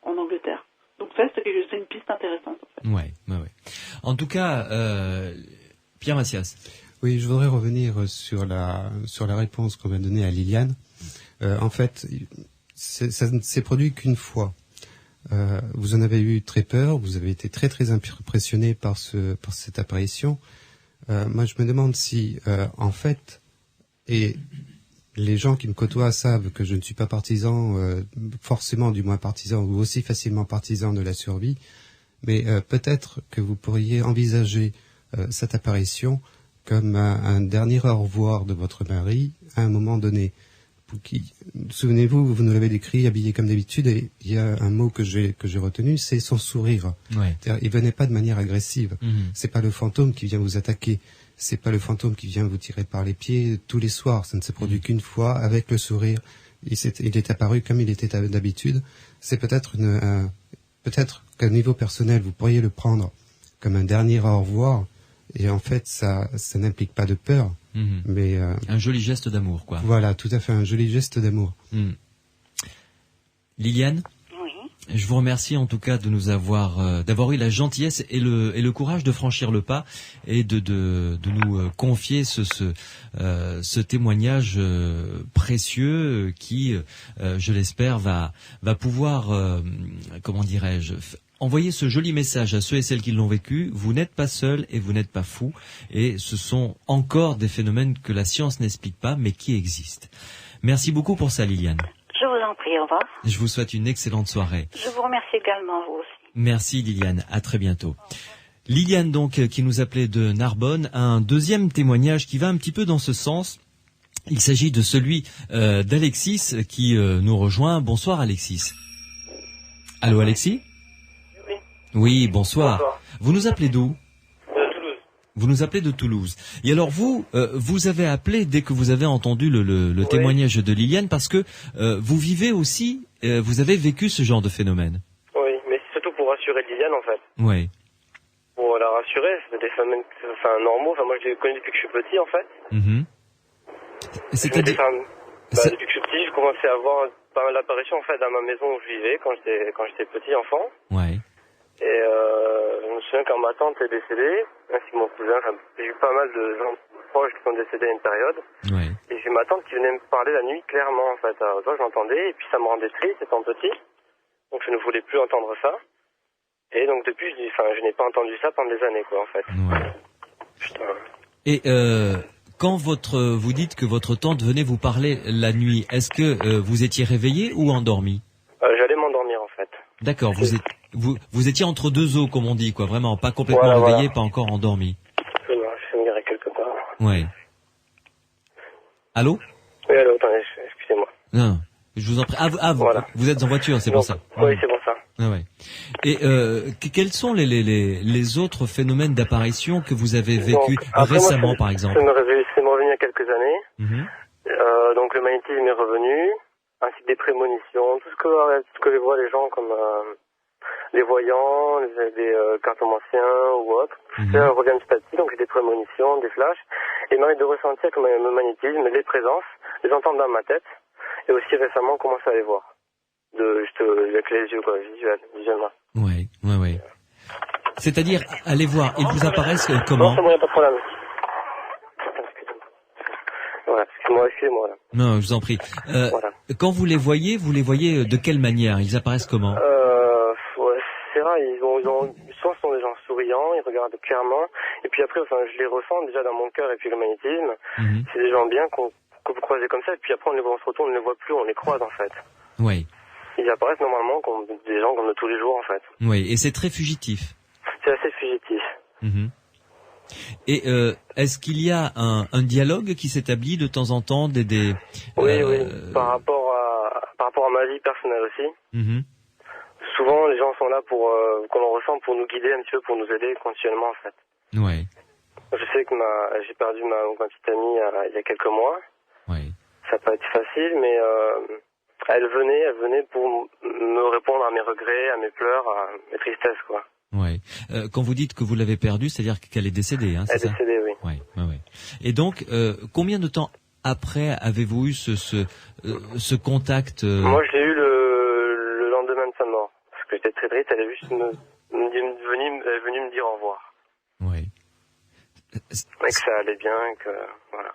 en Angleterre. Donc ça, c'est une piste intéressante. En fait. Ouais. En tout cas, Pierre Macias. Oui, je voudrais revenir sur la réponse qu'on vient de donner à Liliane. En fait, ça ne s'est produit qu'une fois. Vous en avez eu très peur, vous avez été très très impressionné par cette apparition. Moi, je me demande si, en fait, et les gens qui me côtoient savent que je ne suis pas partisan, forcément du moins partisan, ou aussi facilement partisan de la survie, mais peut-être que vous pourriez envisager cette apparition comme un dernier au revoir de votre mari à un moment donné. Souvenez-vous, vous nous l'avez décrit, habillé comme d'habitude, et il y a un mot que j'ai retenu, c'est son sourire. Ouais. Il venait pas de manière agressive. C'est pas le fantôme qui vient vous attaquer. C'est pas le fantôme qui vient vous tirer par les pieds tous les soirs. Ça ne s'est produit qu'une fois avec le sourire. Il est apparu comme il était d'habitude. C'est peut-être peut-être qu'à niveau personnel, vous pourriez le prendre comme un dernier au revoir. Et en fait, ça n'implique pas de peur. Mais un joli geste d'amour, quoi. Voilà, tout à fait, un joli geste d'amour. Liliane, Oui. je vous remercie en tout cas de nous d'avoir eu la gentillesse et le courage de franchir le pas et de nous confier ce témoignage précieux qui, je l'espère, va pouvoir, comment dirais-je, envoyez ce joli message à ceux et celles qui l'ont vécu. Vous n'êtes pas seuls et vous n'êtes pas fous. Et ce sont encore des phénomènes que la science n'explique pas, mais qui existent. Merci beaucoup pour ça, Liliane. Je vous en prie, au revoir. Je vous souhaite une excellente soirée. Je vous remercie également, vous aussi. Merci, Liliane. À très bientôt. Liliane, donc, qui nous appelait de Narbonne, a un deuxième témoignage qui va un petit peu dans ce sens. Il s'agit de celui d'Alexis qui nous rejoint. Bonsoir, Alexis. Allô, Alexis ? Oui, bonsoir. Vous nous appelez d'où ? De Toulouse. Vous nous appelez de Toulouse. Et alors vous avez appelé dès que vous avez entendu le témoignage de Liliane parce que vous vivez aussi, vous avez vécu ce genre de phénomène. Oui, mais c'est surtout pour rassurer Liliane en fait. Oui. Pour la rassurer, c'est des phénomènes normaux. Enfin, moi je les connais depuis que je suis petit en fait. C'est-à-dire... Depuis que je suis petit, je commençais à avoir pas mal d'apparitions en fait dans ma maison où je vivais quand j'étais petit enfant. Ouais. Et je me souviens quand ma tante est décédée, ainsi que mon cousin, j'ai eu pas mal de gens proches qui sont décédés à une période. Ouais. Et j'ai ma tante qui venait me parler la nuit clairement en fait. Alors, je l'entendais et puis ça me rendait triste étant petit. Donc je ne voulais plus entendre ça. Et donc depuis, je n'ai pas entendu ça pendant des années quoi en fait. Ouais. Putain. Et quand vous dites que votre tante venait vous parler la nuit, est-ce que vous étiez réveillé ou endormi ? J'allais m'endormir en fait. D'accord, vous étiez entre deux eaux, comme on dit, quoi, vraiment, pas complètement réveillé, pas encore endormi. Je vais me dire quelque part. Ouais. Allô ? Oui, allô, attendez, excusez-moi. Non, je vous en prie. Vous êtes en voiture, c'est pour ça. Oui, c'est pour ça. Ah ouais. Et quels sont les autres phénomènes d'apparition que vous avez vécu récemment, par exemple ? C'est me revenu il y a quelques années. Donc le magnétisme est revenu, ainsi que des prémonitions, tout ce que je vois les gens comme les voyants, des cartomanciens ou autres. Ça revient petit à petit, donc j'ai des prémonitions, des flashs, et il m'arrive de ressentir comme le magnétisme, les présences, les entendre dans ma tête, et aussi récemment commencer à les voir. Avec les yeux, quoi, visuellement. Ouais. C'est-à-dire, allez voir, ils vous apparaissent comment ? Non, c'est bon, il n'y a pas de problème. Voilà, excuse-moi. Excusez-moi. Là. Non, je vous en prie. Voilà. Quand vous les voyez de quelle manière? Ils apparaissent comment? Ouais, c'est rare, soit ce sont des gens souriants, ils regardent clairement, et puis après, je les ressens déjà dans mon cœur et puis le magnétisme. C'est des gens bien que vous croisez comme ça, et puis après on se retourne, on ne les voit plus, on les croise en fait. Oui. Ils apparaissent normalement comme des gens comme de tous les jours en fait. Oui, et c'est très fugitif. C'est assez fugitif. Et est-ce qu'il y a un dialogue qui s'établit de temps en temps Oui, par rapport à ma vie personnelle aussi. Souvent, les gens sont là pour qu'on le ressent pour nous guider un petit peu, pour nous aider continuellement en fait. Oui. Je sais que j'ai perdu ma petite amie il y a quelques mois. Oui. Ça n'a pas été facile, mais elle venait pour me répondre à mes regrets, à mes pleurs, à mes tristesses, quoi. Oui. Quand vous dites que vous l'avez perdue, c'est-à-dire qu'elle est décédée, hein, c'est ça? Elle est décédée, oui. Oui. Et donc, combien de temps après avez-vous eu ce contact Moi, je l'ai eu le lendemain de sa mort. Parce que j'étais très triste, elle est juste venue me dire au revoir. Oui. Et que ça allait bien, que voilà.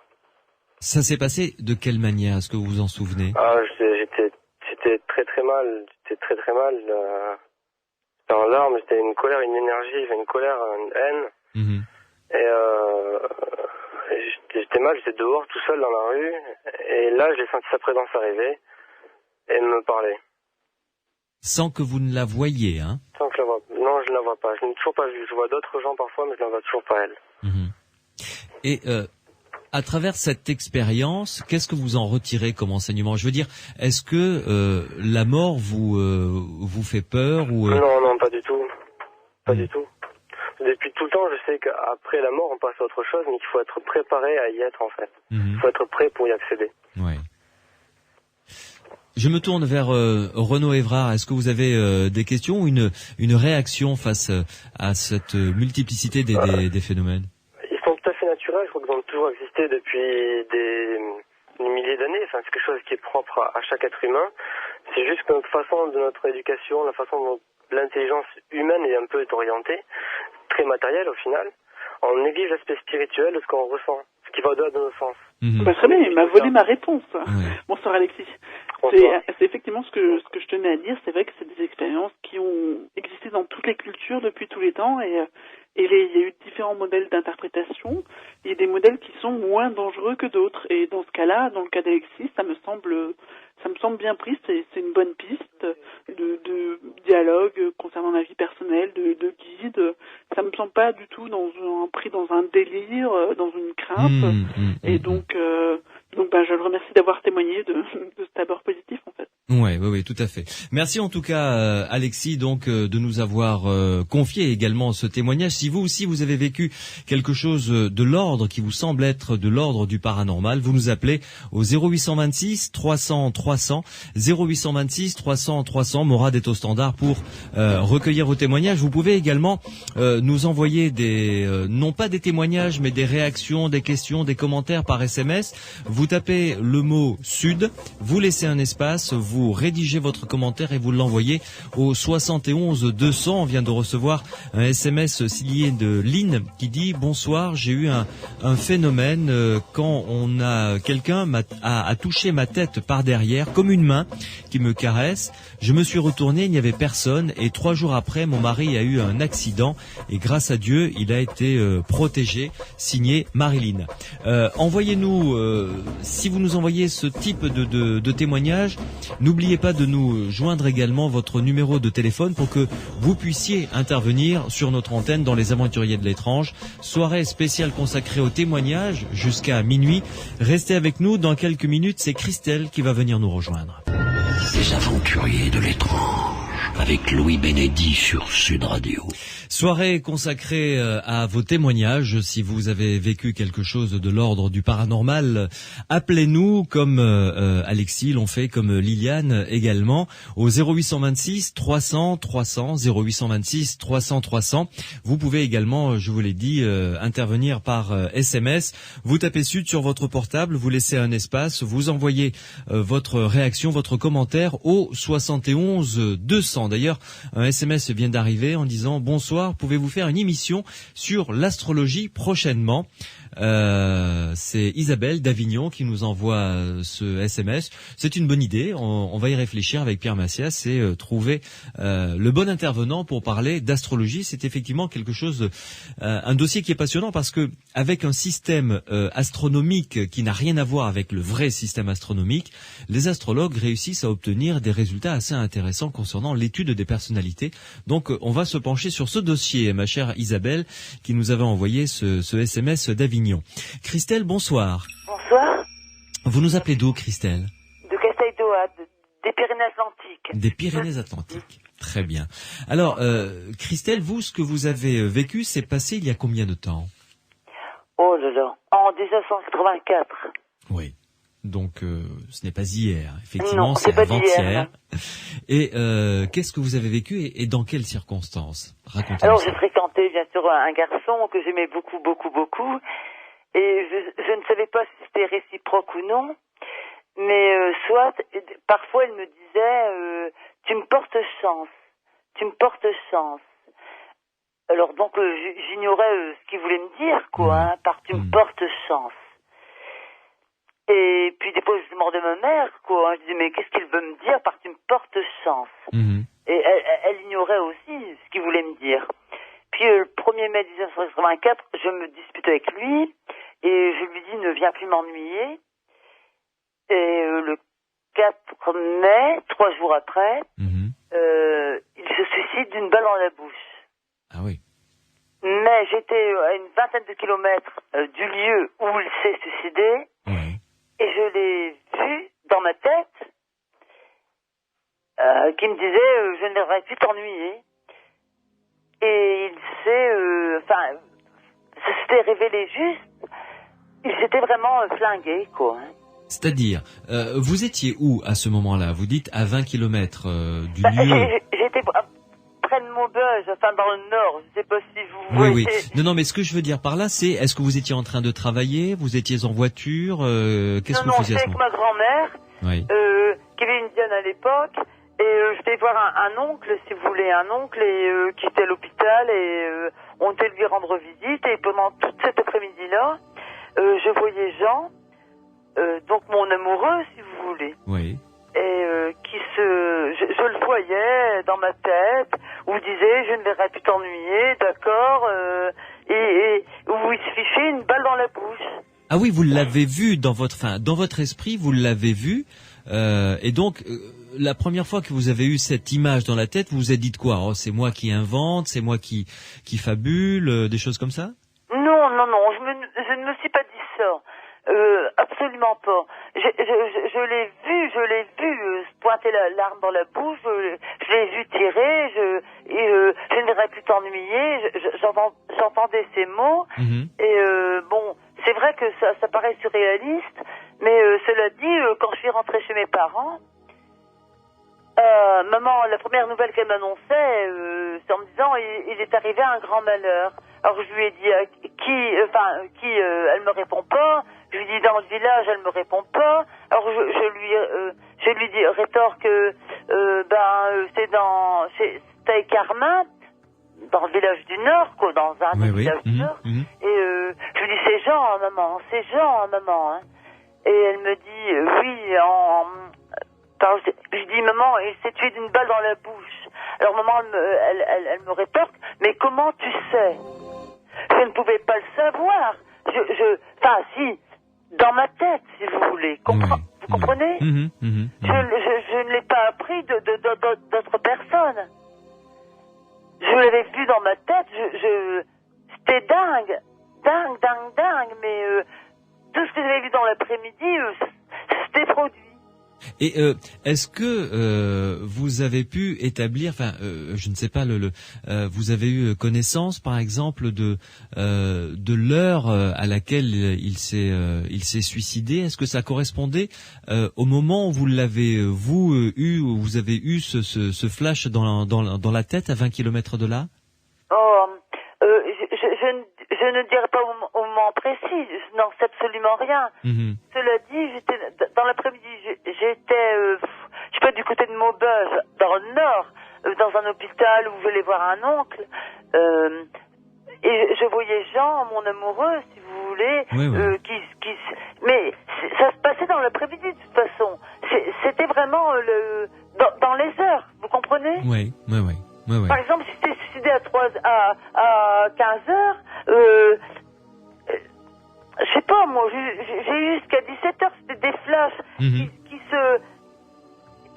Ça s'est passé de quelle manière? Est-ce que vous vous en souvenez? J'étais très très mal. J'étais très très mal. J'étais en larmes, j'étais une colère, une énergie, une colère, une haine. Et j'étais mal, j'étais dehors, tout seul dans la rue. Et là, j'ai senti sa présence arriver et me parler. Sans que vous ne la voyiez, hein? Sans que je la vois. Non, je ne la vois pas. Je ne l'ai toujours pas vue. Je vois d'autres gens parfois, mais je ne la vois toujours pas elle. Et à travers cette expérience, qu'est-ce que vous en retirez comme enseignement? Je veux dire, est-ce que la mort vous fait peur ou Non, pas du tout. Pas du tout. Depuis tout le temps, je sais qu'après la mort, on passe à autre chose, mais qu'il faut être préparé à y être, en fait. Il faut être prêt pour y accéder. Oui. Je me tourne vers Renaud Évrard. Est-ce que vous avez des questions ou une réaction face à cette multiplicité des phénomènes? Ils sont tout à fait naturels. Je crois qu'ils ont toujours existé depuis des milliers d'années. Enfin, c'est quelque chose qui est propre à chaque être humain. C'est juste que notre façon de notre éducation, la façon dont l'intelligence humaine est un peu orientée, très matérielle au final, on néglige l'aspect spirituel de ce qu'on ressent, ce qui va au-delà de nos sens. Très bien, il m'a volé ma réponse. Bonsoir Alexis. Bonsoir. C'est effectivement ce que je tenais à dire. C'est vrai que c'est des expériences qui ont existé dans toutes les cultures depuis tous les temps et il y a eu différents modèles d'interprétation. Il y a des modèles qui sont moins dangereux que d'autres. Et dans ce cas-là, dans le cas d'Alexis, ça me semble bien pris. C'est une bonne piste de dialogue concernant la vie personnelle, de guide. Ça me semble pas du tout pris dans un délire, dans une crainte. Et donc, je le remercie d'avoir témoigné de cet abord positif, en fait. Oui, tout à fait. Merci en tout cas, Alexis, donc de nous avoir confié également ce témoignage. Si vous aussi vous avez vécu quelque chose de l'ordre qui vous semble être de l'ordre du paranormal, vous nous appelez au 0826 300 300, 0826 300 300. Morad est au standard pour recueillir vos témoignages. Vous pouvez également nous envoyer non pas des témoignages, mais des réactions, des questions, des commentaires par SMS. Vous tapez le mot Sud, vous laissez un espace, vous rédigez votre commentaire et vous l'envoyez au 71 200. On vient de recevoir un SMS signé de Lynn qui dit « Bonsoir, j'ai eu un phénomène quand quelqu'un a touché ma tête par derrière comme une main qui me caresse. Je me suis retourné, il n'y avait personne et 3 jours après, mon mari a eu un accident et grâce à Dieu, il a été protégé. » Signé Marilyn. Envoyez-nous, si vous nous envoyez ce type de témoignage, n'oubliez pas de nous joindre également votre numéro de téléphone pour que vous puissiez intervenir sur notre antenne dans les Aventuriers de l'étrange. Soirée spéciale consacrée aux témoignages jusqu'à minuit. Restez avec nous, dans quelques minutes, c'est Christelle qui va venir nous rejoindre. Les Aventuriers de l'étrange avec Louis Bénédy sur Sud Radio. Soirée consacrée à vos témoignages. Si vous avez vécu quelque chose de l'ordre du paranormal, appelez-nous comme Alexis l'ont fait, comme Liliane également, au 0826 300 300, 0826 300 300. Vous pouvez également, je vous l'ai dit, intervenir par SMS. Vous tapez Sud sur votre portable, vous laissez un espace, vous envoyez votre réaction, votre commentaire au 71 200. D'ailleurs, un SMS vient d'arriver en disant « Bonsoir, pouvez-vous faire une émission sur l'astrologie prochainement ?» C'est Isabelle d'Avignon qui nous envoie ce SMS. C'est une bonne idée. On va y réfléchir avec Pierre Massias. C'est trouver le bon intervenant pour parler d'astrologie. C'est effectivement quelque chose, un dossier qui est passionnant parce que avec un système astronomique qui n'a rien à voir avec le vrai système astronomique, les astrologues réussissent à obtenir des résultats assez intéressants concernant l'étude des personnalités. Donc on va se pencher sur ce dossier, ma chère Isabelle, qui nous avait envoyé ce SMS d'Avignon. Christelle, bonsoir. Bonsoir. Vous nous appelez d'où, Christelle? De Casteldoa, des Pyrénées-Atlantiques. Des Pyrénées-Atlantiques. Très bien. Alors, Christelle, vous, ce que vous avez vécu, c'est passé il y a combien de temps? Oh là là, en 1984. Oui. Donc, ce n'est pas hier. Effectivement, non, c'est pas avant-hier. Et qu'est-ce que vous avez vécu et dans quelles circonstances? Racontez-nous. Alors, ça. j'ai fréquenté, bien sûr, un garçon que j'aimais beaucoup, beaucoup, beaucoup. Et je ne savais pas si c'était réciproque ou non. Mais parfois, il me disait, tu me portes chance. Tu me portes chance. Alors, donc, j'ignorais ce qu'il voulait me dire, quoi, hein, par tu me portes chance. Et puis des fois je demandais à ma mère, quoi. Je disais mais qu'est-ce qu'il veut me dire par tu me portes chance. Et elle ignorait aussi ce qu'il voulait me dire. Puis le 1er mai 1984, je me dispute avec lui et je lui dis ne viens plus m'ennuyer. Et le 4 mai, 3 jours après, il se suicide d'une balle dans la bouche. Ah oui. Mais j'étais à une vingtaine de kilomètres du lieu où il s'est suicidé. Oui. Et je l'ai vu dans ma tête, qui me disait je ne devrais plus t'ennuyer. Et il ça s'était révélé juste, il s'était vraiment flingué, quoi. C'est-à-dire, vous étiez où à ce moment-là? Vous dites à 20 kilomètres du lieu. J'étais près de Maubeuge, enfin dans le nord, je ne sais pas si vous Oui, voyez. oui. Non, mais ce que je veux dire par là, c'est, est-ce que vous étiez en train de travailler? Vous étiez en voiture? Qu'est-ce que vous faisiez à ce avec moment? ma grand-mère, Oui. qui avait une diane à l'époque, et je vais voir un oncle, si vous voulez, un oncle, et qui était à l'hôpital, et on était lui rendre visite, et pendant toute cet après-midi-là, je voyais Jean, donc mon amoureux, si vous voulez. Oui. Et je le voyais dans ma tête, où il disait je ne verrai plus t'ennuyer, d'accord, et où il se fichait une balle dans la bouche. Ah oui, vous l'avez vu dans votre esprit, vous l'avez vu, et donc la première fois que vous avez eu cette image dans la tête, vous vous êtes dit de quoi? Oh, c'est moi qui invente, c'est moi qui fabule, des choses comme ça? Non, je ne me suis pas dit ça. Absolument pas. Je l'ai vu se pointer l'arme dans la bouche, je l'ai vu tirer, je ne verrai plus t'ennuyer, j'entendais ces mots, et bon, c'est vrai que ça paraît surréaliste, mais cela dit, quand je suis rentrée chez mes parents, maman, la première nouvelle qu'elle m'annonçait, c'est en me disant il est arrivé un grand malheur. Alors je lui ai dit qui elle me répond pas. Je lui dis dans le village, elle me répond pas. Alors je lui dis rétorque c'est à Carmin, dans le village du Nord, quoi, dans un village du Nord. Et je lui dis c'est Jean, maman. Hein. Et elle me dit oui je dis maman, il s'est tué d'une balle dans la bouche. Alors maman, elle me rétorque, mais comment tu sais? Je ne pouvais pas le savoir. Si, dans ma tête, si vous voulez. Vous comprenez? Je ne l'ai pas appris d'autres personnes. Je l'avais vu dans ma tête. C'était dingue, mais tout ce que j'avais vu dans l'après-midi, c'était produit. Et est-ce que vous avez pu établir, je ne sais pas, vous avez eu connaissance, par exemple, de l'heure à laquelle il s'est suicidé? Est-ce que ça correspondait au moment où vous l'avez eu, où vous avez eu ce flash dans la tête à 20 kilomètres de là? Je ne dirais pas au moment précis, je n'en sais absolument rien. Cela dit, dans l'après-midi, j'étais, je sais pas, du côté de Maubeuge, dans le Nord, dans un hôpital où je voulais voir un oncle, et je voyais Jean, mon amoureux, si vous voulez, Oui, oui. Mais ça se passait dans l'après-midi de toute façon. C'était vraiment dans les heures, vous comprenez? Oui, oui, oui. Oui, oui. Par exemple, si c'était suicidé à 15 heures, je sais pas, moi, j'ai eu jusqu'à 17 heures, c'était des flashs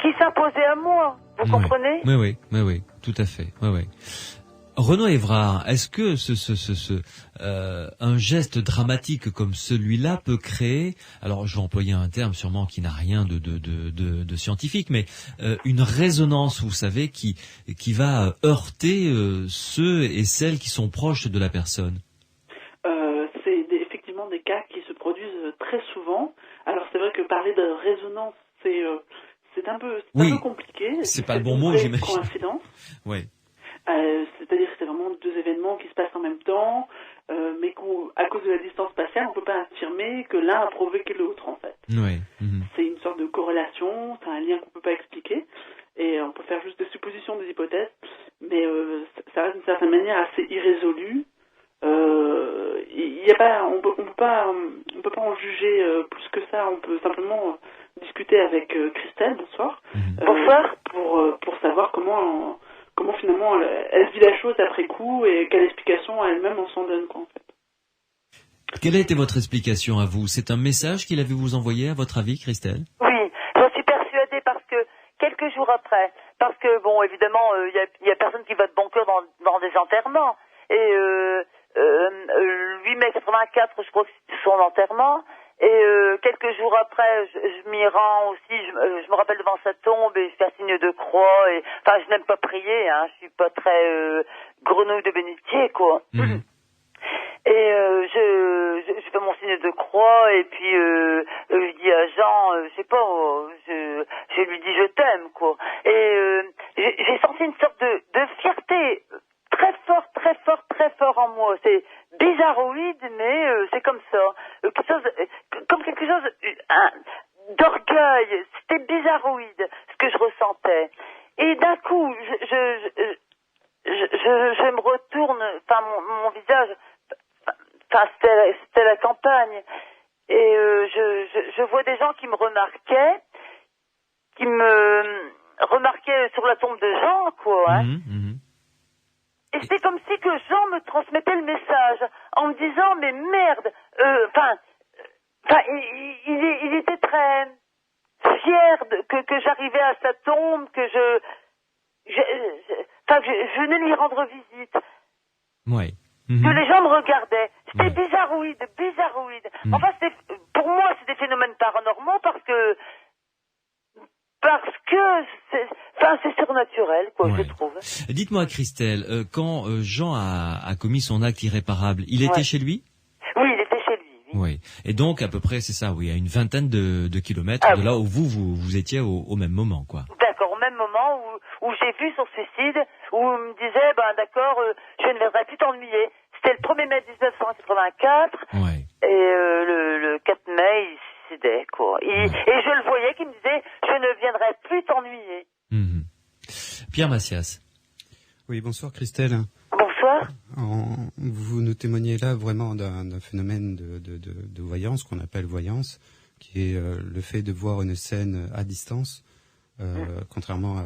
qui s'imposaient à moi, vous comprenez? Oui, oui, oui, oui, tout à fait, oui, oui. Renaud Évrard, est-ce que un geste dramatique comme celui-là peut créer, alors je vais employer un terme sûrement qui n'a rien de scientifique, mais une résonance, vous savez, qui va heurter ceux et celles qui sont proches de la personne? C'est effectivement des cas qui se produisent très souvent. Alors c'est vrai que parler de résonance, c'est un peu compliqué. C'est pas le bon mot, j'imagine. Coïncidence. Oui. C'est-à-dire que c'est vraiment deux événements qui se passent en même temps, mais à cause de la distance spatiale, on ne peut pas affirmer que l'un a provoqué l'autre, en fait. Oui. C'est une sorte de corrélation, c'est un lien qu'on ne peut pas expliquer, et on peut faire juste des suppositions, des hypothèses, mais ça reste d'une certaine manière assez irrésolu. On peut pas en juger plus que ça. On peut simplement discuter avec Christelle. Bonsoir. Bonsoir. Pour savoir comment finalement elle vit la chose après coup et quelle explication elle-même on s'en donne, quoi, en fait. Quelle a été votre explication à vous? C'est un message qu'il avait vous envoyé, à votre avis, Christelle? Oui, j'en suis persuadée parce que quelques jours après, parce que bon, évidemment, il y a personne qui va de bon cœur dans des enterrements. Et 8 mai 84, je crois que c'était son enterrement. Et quelques jours après, je m'y rends aussi, je me rappelle devant sa tombe et je fais un signe de croix. Et enfin, je n'aime pas prier, hein, je suis pas très grenouille de bénitier, quoi. Et je fais mon signe de croix et puis je dis à Jean, je sais pas, je lui dis je t'aime, quoi. Et j'ai senti une sorte de fierté très fort en moi. C'est bizarroïde, mais c'est comme ça. Quelque chose d'orgueil. C'était bizarroïde ce que je ressentais. Et d'un coup, je me retourne, enfin mon visage, enfin c'était la campagne, et je vois des gens qui me remarquaient sur la tombe de Jean, quoi. Hein. Et c'était comme si que Jean me transmettait le message en me disant mais merde, il était très fier que j'arrivais à sa tombe, que je venais lui rendre visite. Oui. Que les gens me regardaient. C'était bizarroïde. Enfin, pour moi, c'est des phénomènes paranormaux parce que c'est surnaturel, quoi, je trouve. Dites-moi, Christelle, quand Jean a commis son acte irréparable, il était chez lui? Oui, il était chez lui. Oui. Et donc, à peu près, c'est ça, oui, à une vingtaine de kilomètres de là où vous étiez au même moment, quoi. D'accord, au même moment où j'ai vu son suicide, où il me disait, d'accord, je ne viendrai plus t'ennuyer. C'était le 1er mai 1984. Ouais. Et le 4 mai, il se suicidait, quoi. Et je le voyais qui me disait, je ne viendrai plus t'ennuyer. Pierre Macias. Oui, bonsoir Christelle. Bonsoir. Vous nous témoignez là vraiment d'un phénomène de voyance, qu'on appelle voyance, qui est le fait de voir une scène à distance, contrairement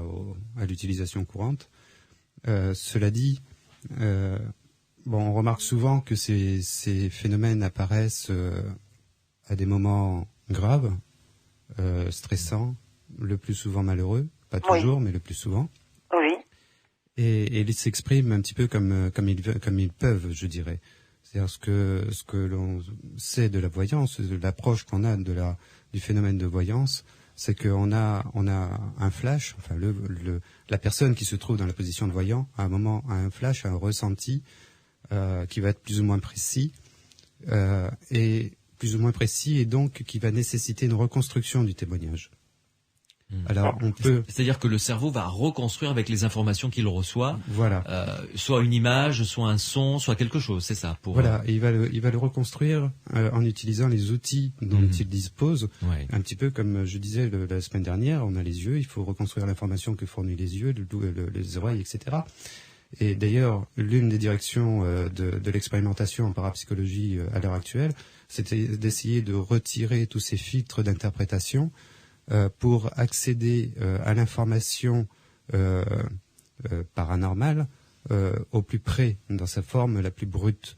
à l'utilisation courante. Cela dit, on remarque souvent que ces phénomènes apparaissent à des moments graves, stressants, le plus souvent malheureux, pas toujours, mais le plus souvent. Oui. Et ils s'expriment un petit peu comme ils peuvent, je dirais. C'est-à-dire ce que l'on sait de la voyance, de l'approche qu'on a du phénomène de voyance, c'est qu'on a un flash, enfin la personne qui se trouve dans la position de voyant, à un moment a un flash, un ressenti qui va être plus ou moins précis, et donc qui va nécessiter une reconstruction du témoignage. Alors c'est-à-dire que le cerveau va reconstruire avec les informations qu'il reçoit, soit une image, soit un son, soit quelque chose, c'est ça. Et il va le reconstruire en utilisant les outils dont il dispose. Un petit peu comme je disais la semaine dernière, on a les yeux, il faut reconstruire l'information que fournissent les yeux, les oreilles, etc. Et d'ailleurs, l'une des directions de l'expérimentation en parapsychologie à l'heure actuelle, c'était d'essayer de retirer tous ces filtres d'interprétation pour accéder à l'information paranormale au plus près, dans sa forme la plus brute.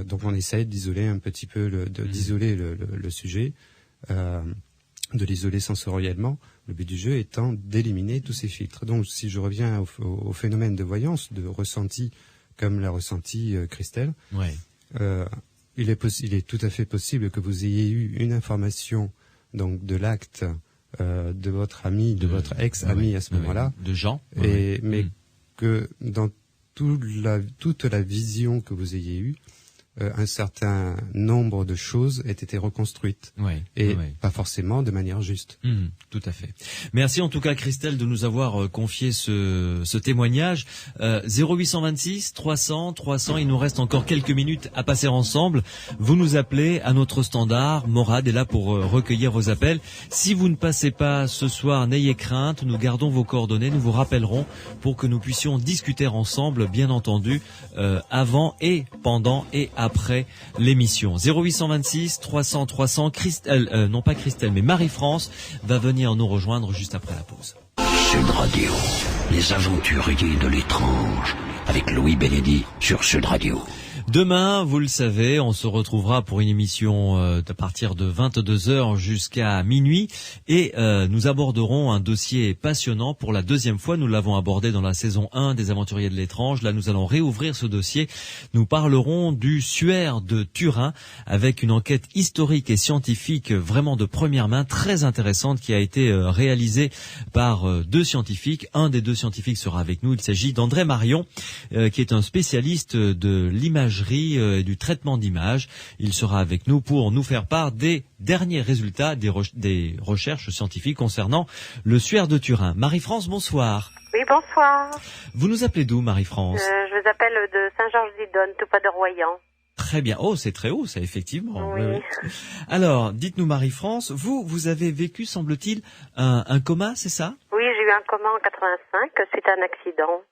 Donc on essaye d'isoler un petit peu, d'isoler le sujet, de l'isoler sensoriellement. Le but du jeu étant d'éliminer tous ces filtres. Donc si je reviens au phénomène de voyance, de ressenti, comme l'a ressenti Christelle, il est tout à fait possible que vous ayez eu une information donc de l'acte de votre ami, de votre ex-ami à ce moment-là, de Jean, mais que dans toute la vision que vous ayez eue, un certain nombre de choses aient été reconstruites, pas forcément de manière juste. Tout à fait. Merci en tout cas Christelle de nous avoir confié ce témoignage. 0826 300 300, il nous reste encore quelques minutes à passer ensemble. Vous nous appelez à notre standard. Morad est là pour recueillir vos appels. Si vous ne passez pas ce soir, n'ayez crainte, nous gardons vos coordonnées, nous vous rappellerons pour que nous puissions discuter ensemble, bien entendu, avant et pendant et après l'émission. 0826 300 300, Christelle, non pas Christelle, mais Marie-France va venir nous rejoindre juste après la pause. Sud Radio, les aventuriers de l'étrange, avec Louis Bénédy sur Sud Radio. Demain, vous le savez, on se retrouvera pour une émission à partir de 22h jusqu'à minuit et nous aborderons un dossier passionnant pour la deuxième fois. Nous l'avons abordé dans la saison 1 des Aventuriers de l'étrange. Là, nous allons réouvrir ce dossier. Nous parlerons du suaire de Turin avec une enquête historique et scientifique vraiment de première main, très intéressante, qui a été réalisée par deux scientifiques. Un des deux scientifiques sera avec nous. Il s'agit d'André Marion, qui est un spécialiste de l'imagerie et du traitement d'images. Il sera avec nous pour nous faire part des derniers résultats des recherches scientifiques concernant le suaire de Turin. Marie-France, bonsoir. Oui, bonsoir. Vous nous appelez d'où, Marie-France? Je vous appelle de Saint-Georges-d'Idonne, tout près de Royan. Très bien. Oh, c'est très haut, ça, effectivement. Oui. Alors, dites-nous, Marie-France, vous avez vécu, semble-t-il, un coma, c'est ça? Oui, j'ai eu un coma en 85 suite à un accident.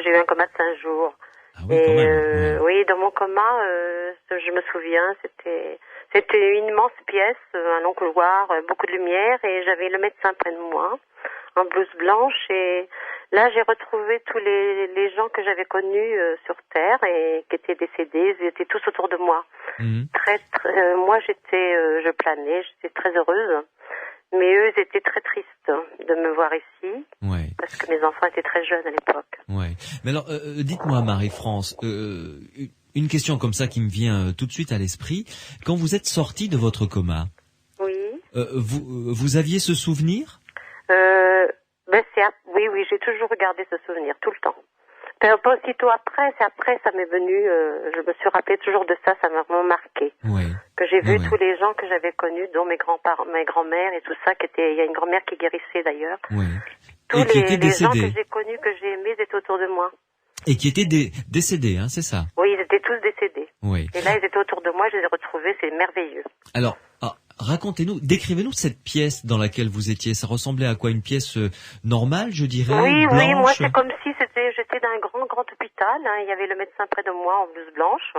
J'ai eu un coma de 5 jours. Ah oui, quand même. Oui, dans mon coma, je me souviens, c'était une immense pièce, un long couloir, beaucoup de lumière, et j'avais le médecin près de moi, en blouse blanche, et là j'ai retrouvé tous les gens que j'avais connus sur Terre et qui étaient décédés, ils étaient tous autour de moi. Moi je planais, j'étais très heureuse. Mais eux, ils étaient très tristes de me voir ici, parce que mes enfants étaient très jeunes à l'époque. Mais alors, dites-moi, Marie-France, une question comme ça qui me vient tout de suite à l'esprit. Quand vous êtes sortie de votre coma, vous aviez ce souvenir? Oui, j'ai toujours gardé ce souvenir, tout le temps. Pas aussitôt après, ça m'est venu, je me suis rappelé toujours de ça m'a vraiment marqué. Que j'ai vu tous les gens que j'avais connus, dont mes grands-parents, mes grands-mères et tout ça, il y a une grand-mère qui guérissait d'ailleurs. Tous les gens que j'ai connus, que j'ai aimés, étaient autour de moi. Et qui étaient décédés, hein, c'est ça? Oui, ils étaient tous décédés. Et là, ils étaient autour de moi, je les ai retrouvés, c'est merveilleux. Alors, racontez-nous, décrivez-nous cette pièce dans laquelle vous étiez. Ça ressemblait à quoi? Une pièce normale, je dirais? Oui, blanche? Moi c'est comme si j'étais dans un grand hôpital. Il y avait le médecin près de moi en blouse blanche,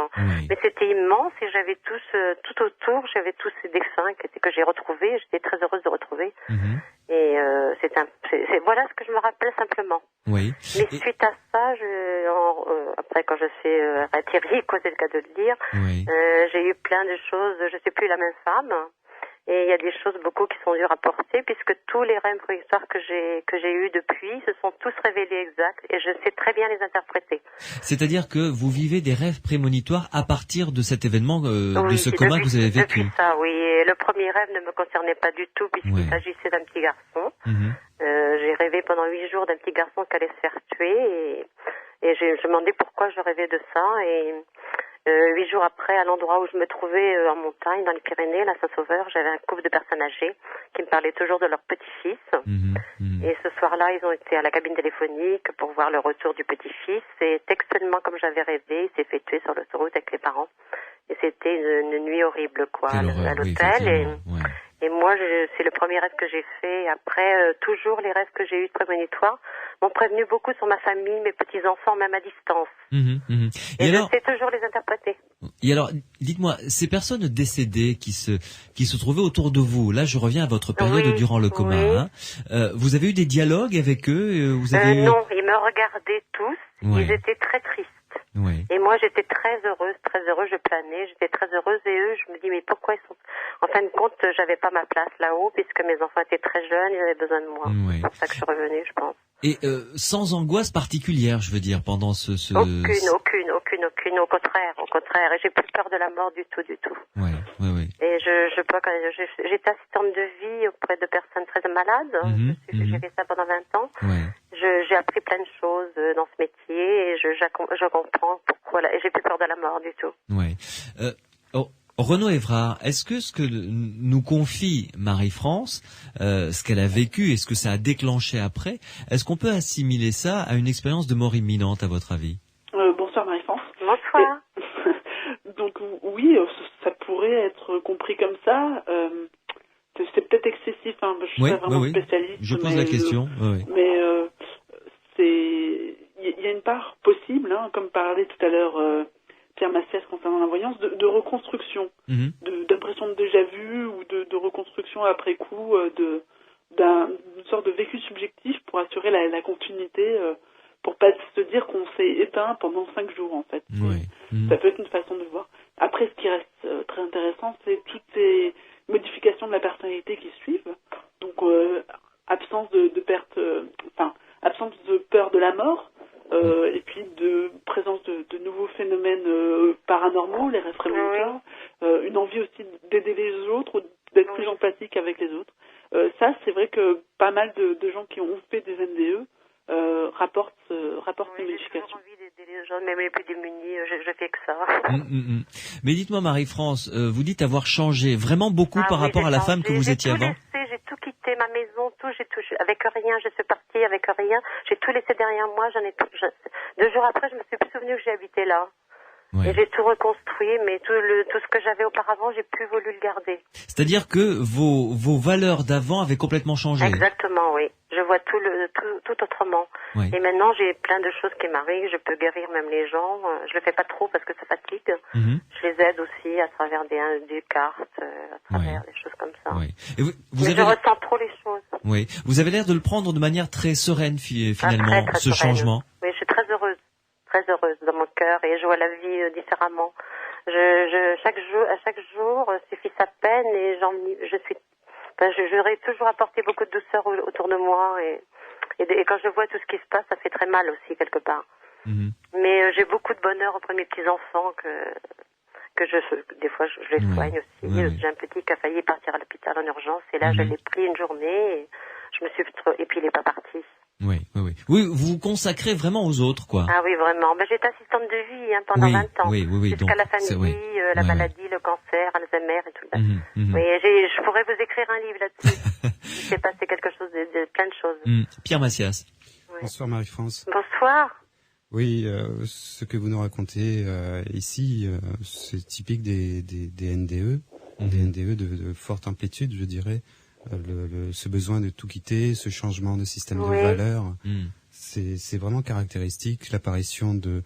mais c'était immense et j'avais tout autour, j'avais tous ces dessins que j'ai retrouvés. J'étais très heureuse de retrouver. Et voilà ce que je me rappelle simplement. Mais suite à ça, après quand je suis atterrie, c'est le cas de le dire, j'ai eu plein de choses. Je suis plus la même femme. Et il y a des choses beaucoup qui sont dures à porter, puisque tous les rêves préhistoriques que j'ai eus depuis se sont tous révélés exacts, et je sais très bien les interpréter. C'est-à-dire que vous vivez des rêves prémonitoires à partir de cet événement, de ce coma que vous avez vécu. Depuis ça, oui. Et le premier rêve ne me concernait pas du tout, puisqu'il s'agissait d'un petit garçon. J'ai rêvé pendant 8 jours d'un petit garçon qui allait se faire tuer, et je me demandais pourquoi je rêvais de ça, et 8 jours après, à l'endroit où je me trouvais en montagne, dans les Pyrénées, la Saint-Sauveur, j'avais un couple de personnes âgées qui me parlaient toujours de leur petit-fils. Et ce soir-là, ils ont été à la cabine téléphonique pour voir le retour du petit-fils. Et textuellement, comme j'avais rêvé, il s'est fait tuer sur l'autoroute avec les parents. Et c'était une nuit horrible, à l'hôtel. Et moi, c'est le premier rêve que j'ai fait. Après, toujours les rêves que j'ai eus de prémonitoire m'ont prévenu beaucoup sur ma famille, mes petits-enfants, même à distance. Et alors, je sais toujours les interpréter. Et alors, dites-moi, ces personnes décédées qui se trouvaient autour de vous, là je reviens à votre période durant le coma, vous avez eu des dialogues avec eux Non, ils me regardaient tous, ils étaient très tristes. Et moi j'étais très heureuse, je planais, j'étais très heureuse et eux, je me dis mais pourquoi ils sont... En fin de compte, j'avais pas ma place là-haut puisque mes enfants étaient très jeunes, ils avaient besoin de moi. C'est pour ça que je suis revenue, je pense. Et sans angoisse particulière, je veux dire, pendant ce... Aucune, au contraire. Et j'ai plus peur de la mort du tout. Oui. Et j'étais assistante de vie auprès de personnes très malades. J'ai fait ça pendant 20 ans. J'ai appris plein de choses dans ce métier et je comprends pourquoi. Et j'ai plus peur de la mort du tout. Renaud Évrard, est-ce que ce que nous confie Marie-France, ce qu'elle a vécu et ce que ça a déclenché après, est-ce qu'on peut assimiler ça à une expérience de mort imminente, à votre avis? Bonsoir Marie-France. Bonsoir. Donc oui, ça pourrait être compris comme ça. C'est peut-être excessif, hein, je suis pas vraiment spécialiste. Je pose la question. Mais il y a une part possible, hein, comme parlait tout à l'heure Pierre Massias concernant la voyance, de reconstruction, d'impression de déjà-vu ou de reconstruction après coup, d'une sorte de vécu subjectif pour assurer la continuité, pour pas se dire qu'on s'est éteint pendant 5 jours en fait. Ça peut être une façon de voir. Après, ce qui reste très intéressant, c'est toutes ces modifications de la personnalité qui suivent. Donc absence de perte, absence de peur de la mort. Et puis de présence de nouveaux phénomènes paranormaux, les rêves prémonitoires, une envie aussi d'aider les autres, ou d'être plus empathique avec les autres. Ça, c'est vrai que pas mal de gens qui ont fait des NDE rapportent ces modifications. J'ai envie d'aider les gens, même les plus démunis, je fais que ça. Mais dites-moi Marie-France, vous dites avoir changé vraiment beaucoup par rapport à la femme que vous étiez avant? J'ai tout quitté, ma maison, avec rien, je suis partie avec rien, j'ai tout laissé derrière moi, 2 jours après, je me suis plus souvenu que j'ai habité là. Et j'ai tout reconstruit, mais tout ce que j'avais auparavant, j'ai plus voulu le garder. C'est-à-dire que vos valeurs d'avant avaient complètement changé. Exactement, oui. Je vois tout autrement. Et maintenant, j'ai plein de choses qui m'arrivent. Je peux guérir même les gens. Je le fais pas trop parce que ça fatigue. Je les aide aussi à travers des cartes, à travers des choses comme ça. Et je ressens trop les choses. Vous avez l'air de le prendre de manière très sereine finalement, très ce sereine. changement. Oui, je suis très heureuse dans mon cœur et je vois la vie différemment. À chaque jour suffit sa peine et j'aurais toujours apporté beaucoup de douceur autour de moi et quand je vois tout ce qui se passe, ça fait très mal aussi quelque part. Mais j'ai beaucoup de bonheur auprès de mes petits-enfants que des fois je les soigne aussi. J'ai un petit qui a failli partir à l'hôpital en urgence et là je l'ai pris une journée et puis il n'est pas parti. Oui, vous vous consacrez vraiment aux autres, quoi. Ah oui, vraiment. J'étais assistante de vie pendant 20 ans. Oui. Jusqu'à la fin de vie, la maladie, le cancer, Alzheimer et tout ça. Oui, je pourrais vous écrire un livre là-dessus. Il s'est passé quelque chose de plein de choses. Pierre Massias. Bonsoir Marie-France. Bonsoir. Oui, ce que vous nous racontez ici, c'est typique des NDE, des NDE de forte amplitude, je dirais. Ce besoin de tout quitter, ce changement de système de valeurs, c'est vraiment caractéristique. L'apparition de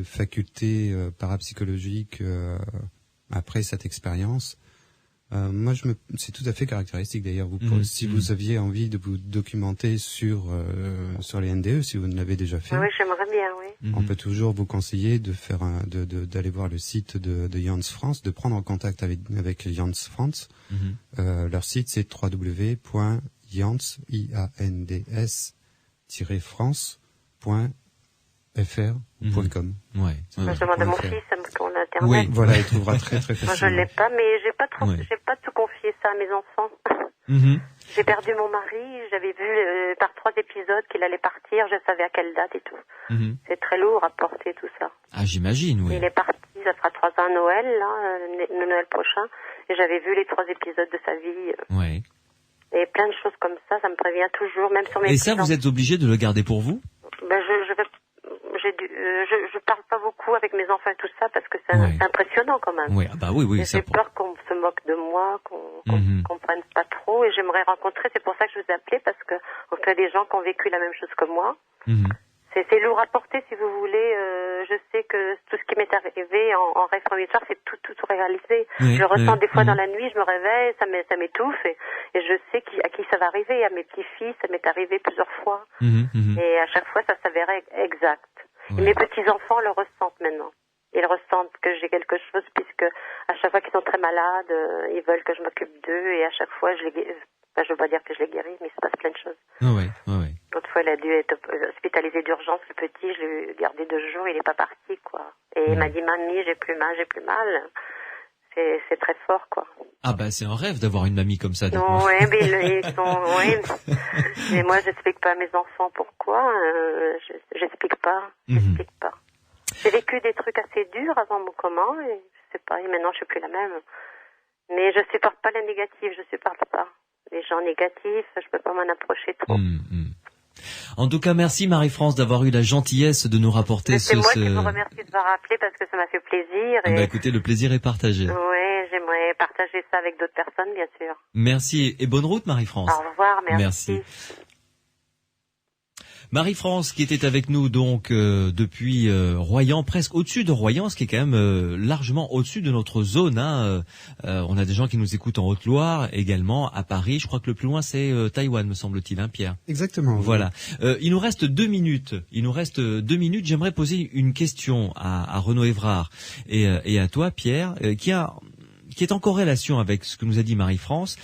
facultés parapsychologiques après cette expérience. Moi, c'est tout à fait caractéristique. D'ailleurs, si vous aviez envie de vous documenter sur les NDE, si vous ne l'avez déjà fait, oui, j'aimerais bien, oui. On peut toujours vous conseiller d'aller voir le site de Jans France, de prendre en contact avec Jans France. Leur site, c'est www.jans-france.fr.com. Je demande à mon fils qu'on a Internet. Oui, voilà, il trouvera très très facilement. Moi, je l'ai pas, mais j'ai pas tout confié ça à mes enfants. J'ai perdu mon mari, j'avais vu par 3 épisodes qu'il allait partir, je savais à quelle date et tout. C'est très lourd à porter tout ça. Ah, j'imagine, oui. Il est parti, ça fera 3 ans à Noël, là, le Noël prochain, et j'avais vu les 3 épisodes de sa vie. Et plein de choses comme ça me prévient toujours, même sur mes... Et ça, vous êtes obligé de le garder pour vous? Je parle pas beaucoup avec mes enfants et tout ça parce que c'est impressionnant quand même. Oui, j'ai peur qu'on se moque de moi, qu'on comprenne pas trop. Et j'aimerais rencontrer, c'est pour ça que je vous ai appelé, parce que on fait des gens qui ont vécu la même chose que moi. C'est lourd à porter, si vous voulez. Je sais que tout ce qui m'est arrivé en rêve provisoire, c'est tout réalisé. Je le ressens des fois dans la nuit, je me réveille, ça m'étouffe, et je sais à qui ça va arriver. À mes petits-fils, ça m'est arrivé plusieurs fois. Et à chaque fois, ça s'avérait exact. Et mes petits-enfants le ressentent maintenant. Ils ressentent que j'ai quelque chose, puisque à chaque fois qu'ils sont très malades, ils veulent que je m'occupe d'eux, et à chaque fois, je veux pas dire que je les guéris, mais il se passe plein de choses. L'autre fois, il a dû être hospitalisé d'urgence, le petit, je l'ai gardé 2 jours, il est pas parti, quoi. Et il m'a dit, mamie, j'ai plus mal. C'est très fort, quoi. Ah bah c'est un rêve d'avoir une mamie comme ça. Oui, mais mais moi j'explique pas à mes enfants pourquoi. J'explique pas. J'ai vécu des trucs assez durs avant mon coma, et je sais pas, et maintenant je suis plus la même. Mais je supporte pas les négatifs, je supporte pas. Les gens négatifs, je peux pas m'en approcher trop. En tout cas, merci Marie-France d'avoir eu la gentillesse de nous rapporter C'est moi qui vous remercie de m'avoir appelé, parce que ça m'a fait plaisir. Bah écoutez, le plaisir est partagé. Oui, j'aimerais partager ça avec d'autres personnes, bien sûr. Merci et bonne route Marie-France. Au revoir, merci. Marie-France qui était avec nous donc depuis Royan, presque au-dessus de Royan, ce qui est quand même largement au-dessus de notre zone. On a des gens qui nous écoutent en Haute-Loire, également à Paris. Je crois que le plus loin c'est Taïwan, me semble-t-il, Pierre. Exactement. Voilà. Il nous reste 2 minutes. J'aimerais poser une question à Renaud Évrard et à toi, Pierre, qui est en corrélation avec ce que nous a dit Marie-France.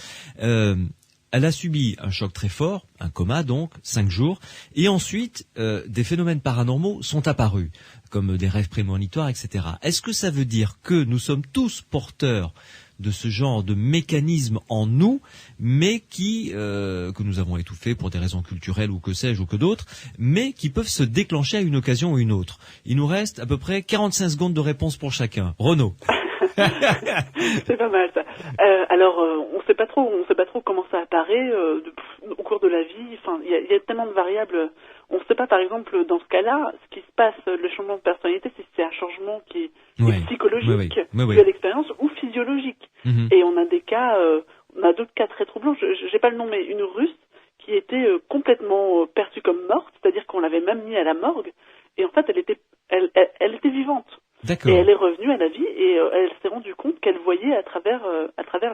Elle a subi un choc très fort, un coma donc, 5 jours, et ensuite des phénomènes paranormaux sont apparus, comme des rêves prémonitoires, etc. Est-ce que ça veut dire que nous sommes tous porteurs de ce genre de mécanisme en nous, mais que nous avons étouffé pour des raisons culturelles ou que sais-je, ou que d'autres, mais qui peuvent se déclencher à une occasion ou une autre? Il nous reste à peu près 45 secondes de réponse pour chacun. Renaud. C'est pas mal ça. Alors, on sait pas trop comment ça apparaît au cours de la vie. Enfin, il y a tellement de variables. On ne sait pas, par exemple, dans ce cas-là, ce qui se passe, le changement de personnalité, si c'est un changement qui est psychologique, dû à l'expérience, ou physiologique. Et on a d'autres cas très troublants. J'ai pas le nom, mais une Russe qui était complètement perçue comme morte, c'est-à-dire qu'on l'avait même mis à la morgue, et en fait, elle était vivante. D'accord. Et elle est revenue à la vie, et elle s'est rendue compte qu'elle voyait à travers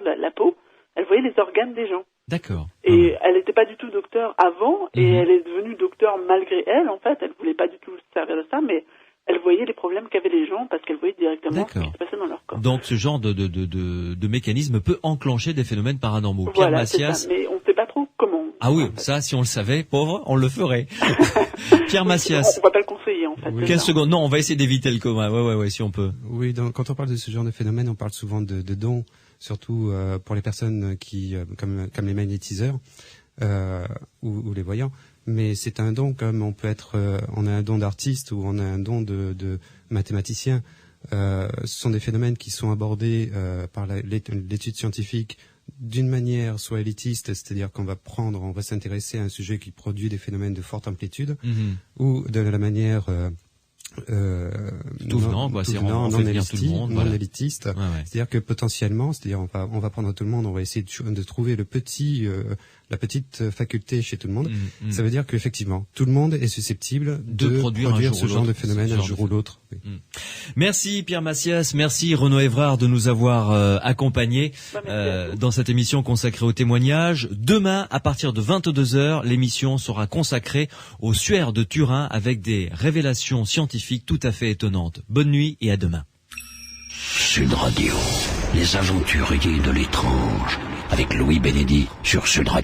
la peau, elle voyait les organes des gens. D'accord. Et elle n'était pas du tout docteur avant, et elle est devenue docteur malgré elle, en fait. Elle voulait pas du tout se servir de ça, mais elle voyait les problèmes qu'avaient les gens parce qu'elle voyait directement ce qui se passait dans leur corps. Donc ce genre de mécanisme peut enclencher des phénomènes paranormaux. Voilà, Pierre Massias. c'est ça, mais on ne sait pas trop comment. Ah oui, ça, si on le savait, pauvre, on le ferait. Pierre Massias. On va pas le conseiller, en fait. 15 secondes. Non, on va essayer d'éviter le coma. Ouais, si on peut. Oui, quand on parle de ce genre de phénomène, on parle souvent de dons, surtout pour les personnes qui, comme les magnétiseurs ou les voyants. Mais c'est un don, comme on peut être, on a un don d'artiste ou on a un don de mathématicien. Ce sont des phénomènes qui sont abordés par l'étude scientifique d'une manière soit élitiste, c'est-à-dire on va s'intéresser à un sujet qui produit des phénomènes de forte amplitude, ou de la manière non élitiste. C'est-à-dire que potentiellement, on va prendre tout le monde, on va essayer de trouver la petite faculté chez tout le monde. Ça veut dire qu'effectivement, tout le monde est susceptible de produire ce genre de phénomène un jour ou l'autre. Merci Pierre Massias, merci Renaud Évrard de nous avoir accompagnés dans cette émission consacrée aux témoignages. Demain, à partir de 22h, l'émission sera consacrée au suaire de Turin avec des révélations scientifiques tout à fait étonnantes. Bonne nuit et à demain. Sud Radio, les aventuriers de l'étrange, avec Louis Bénédy sur Sud Radio.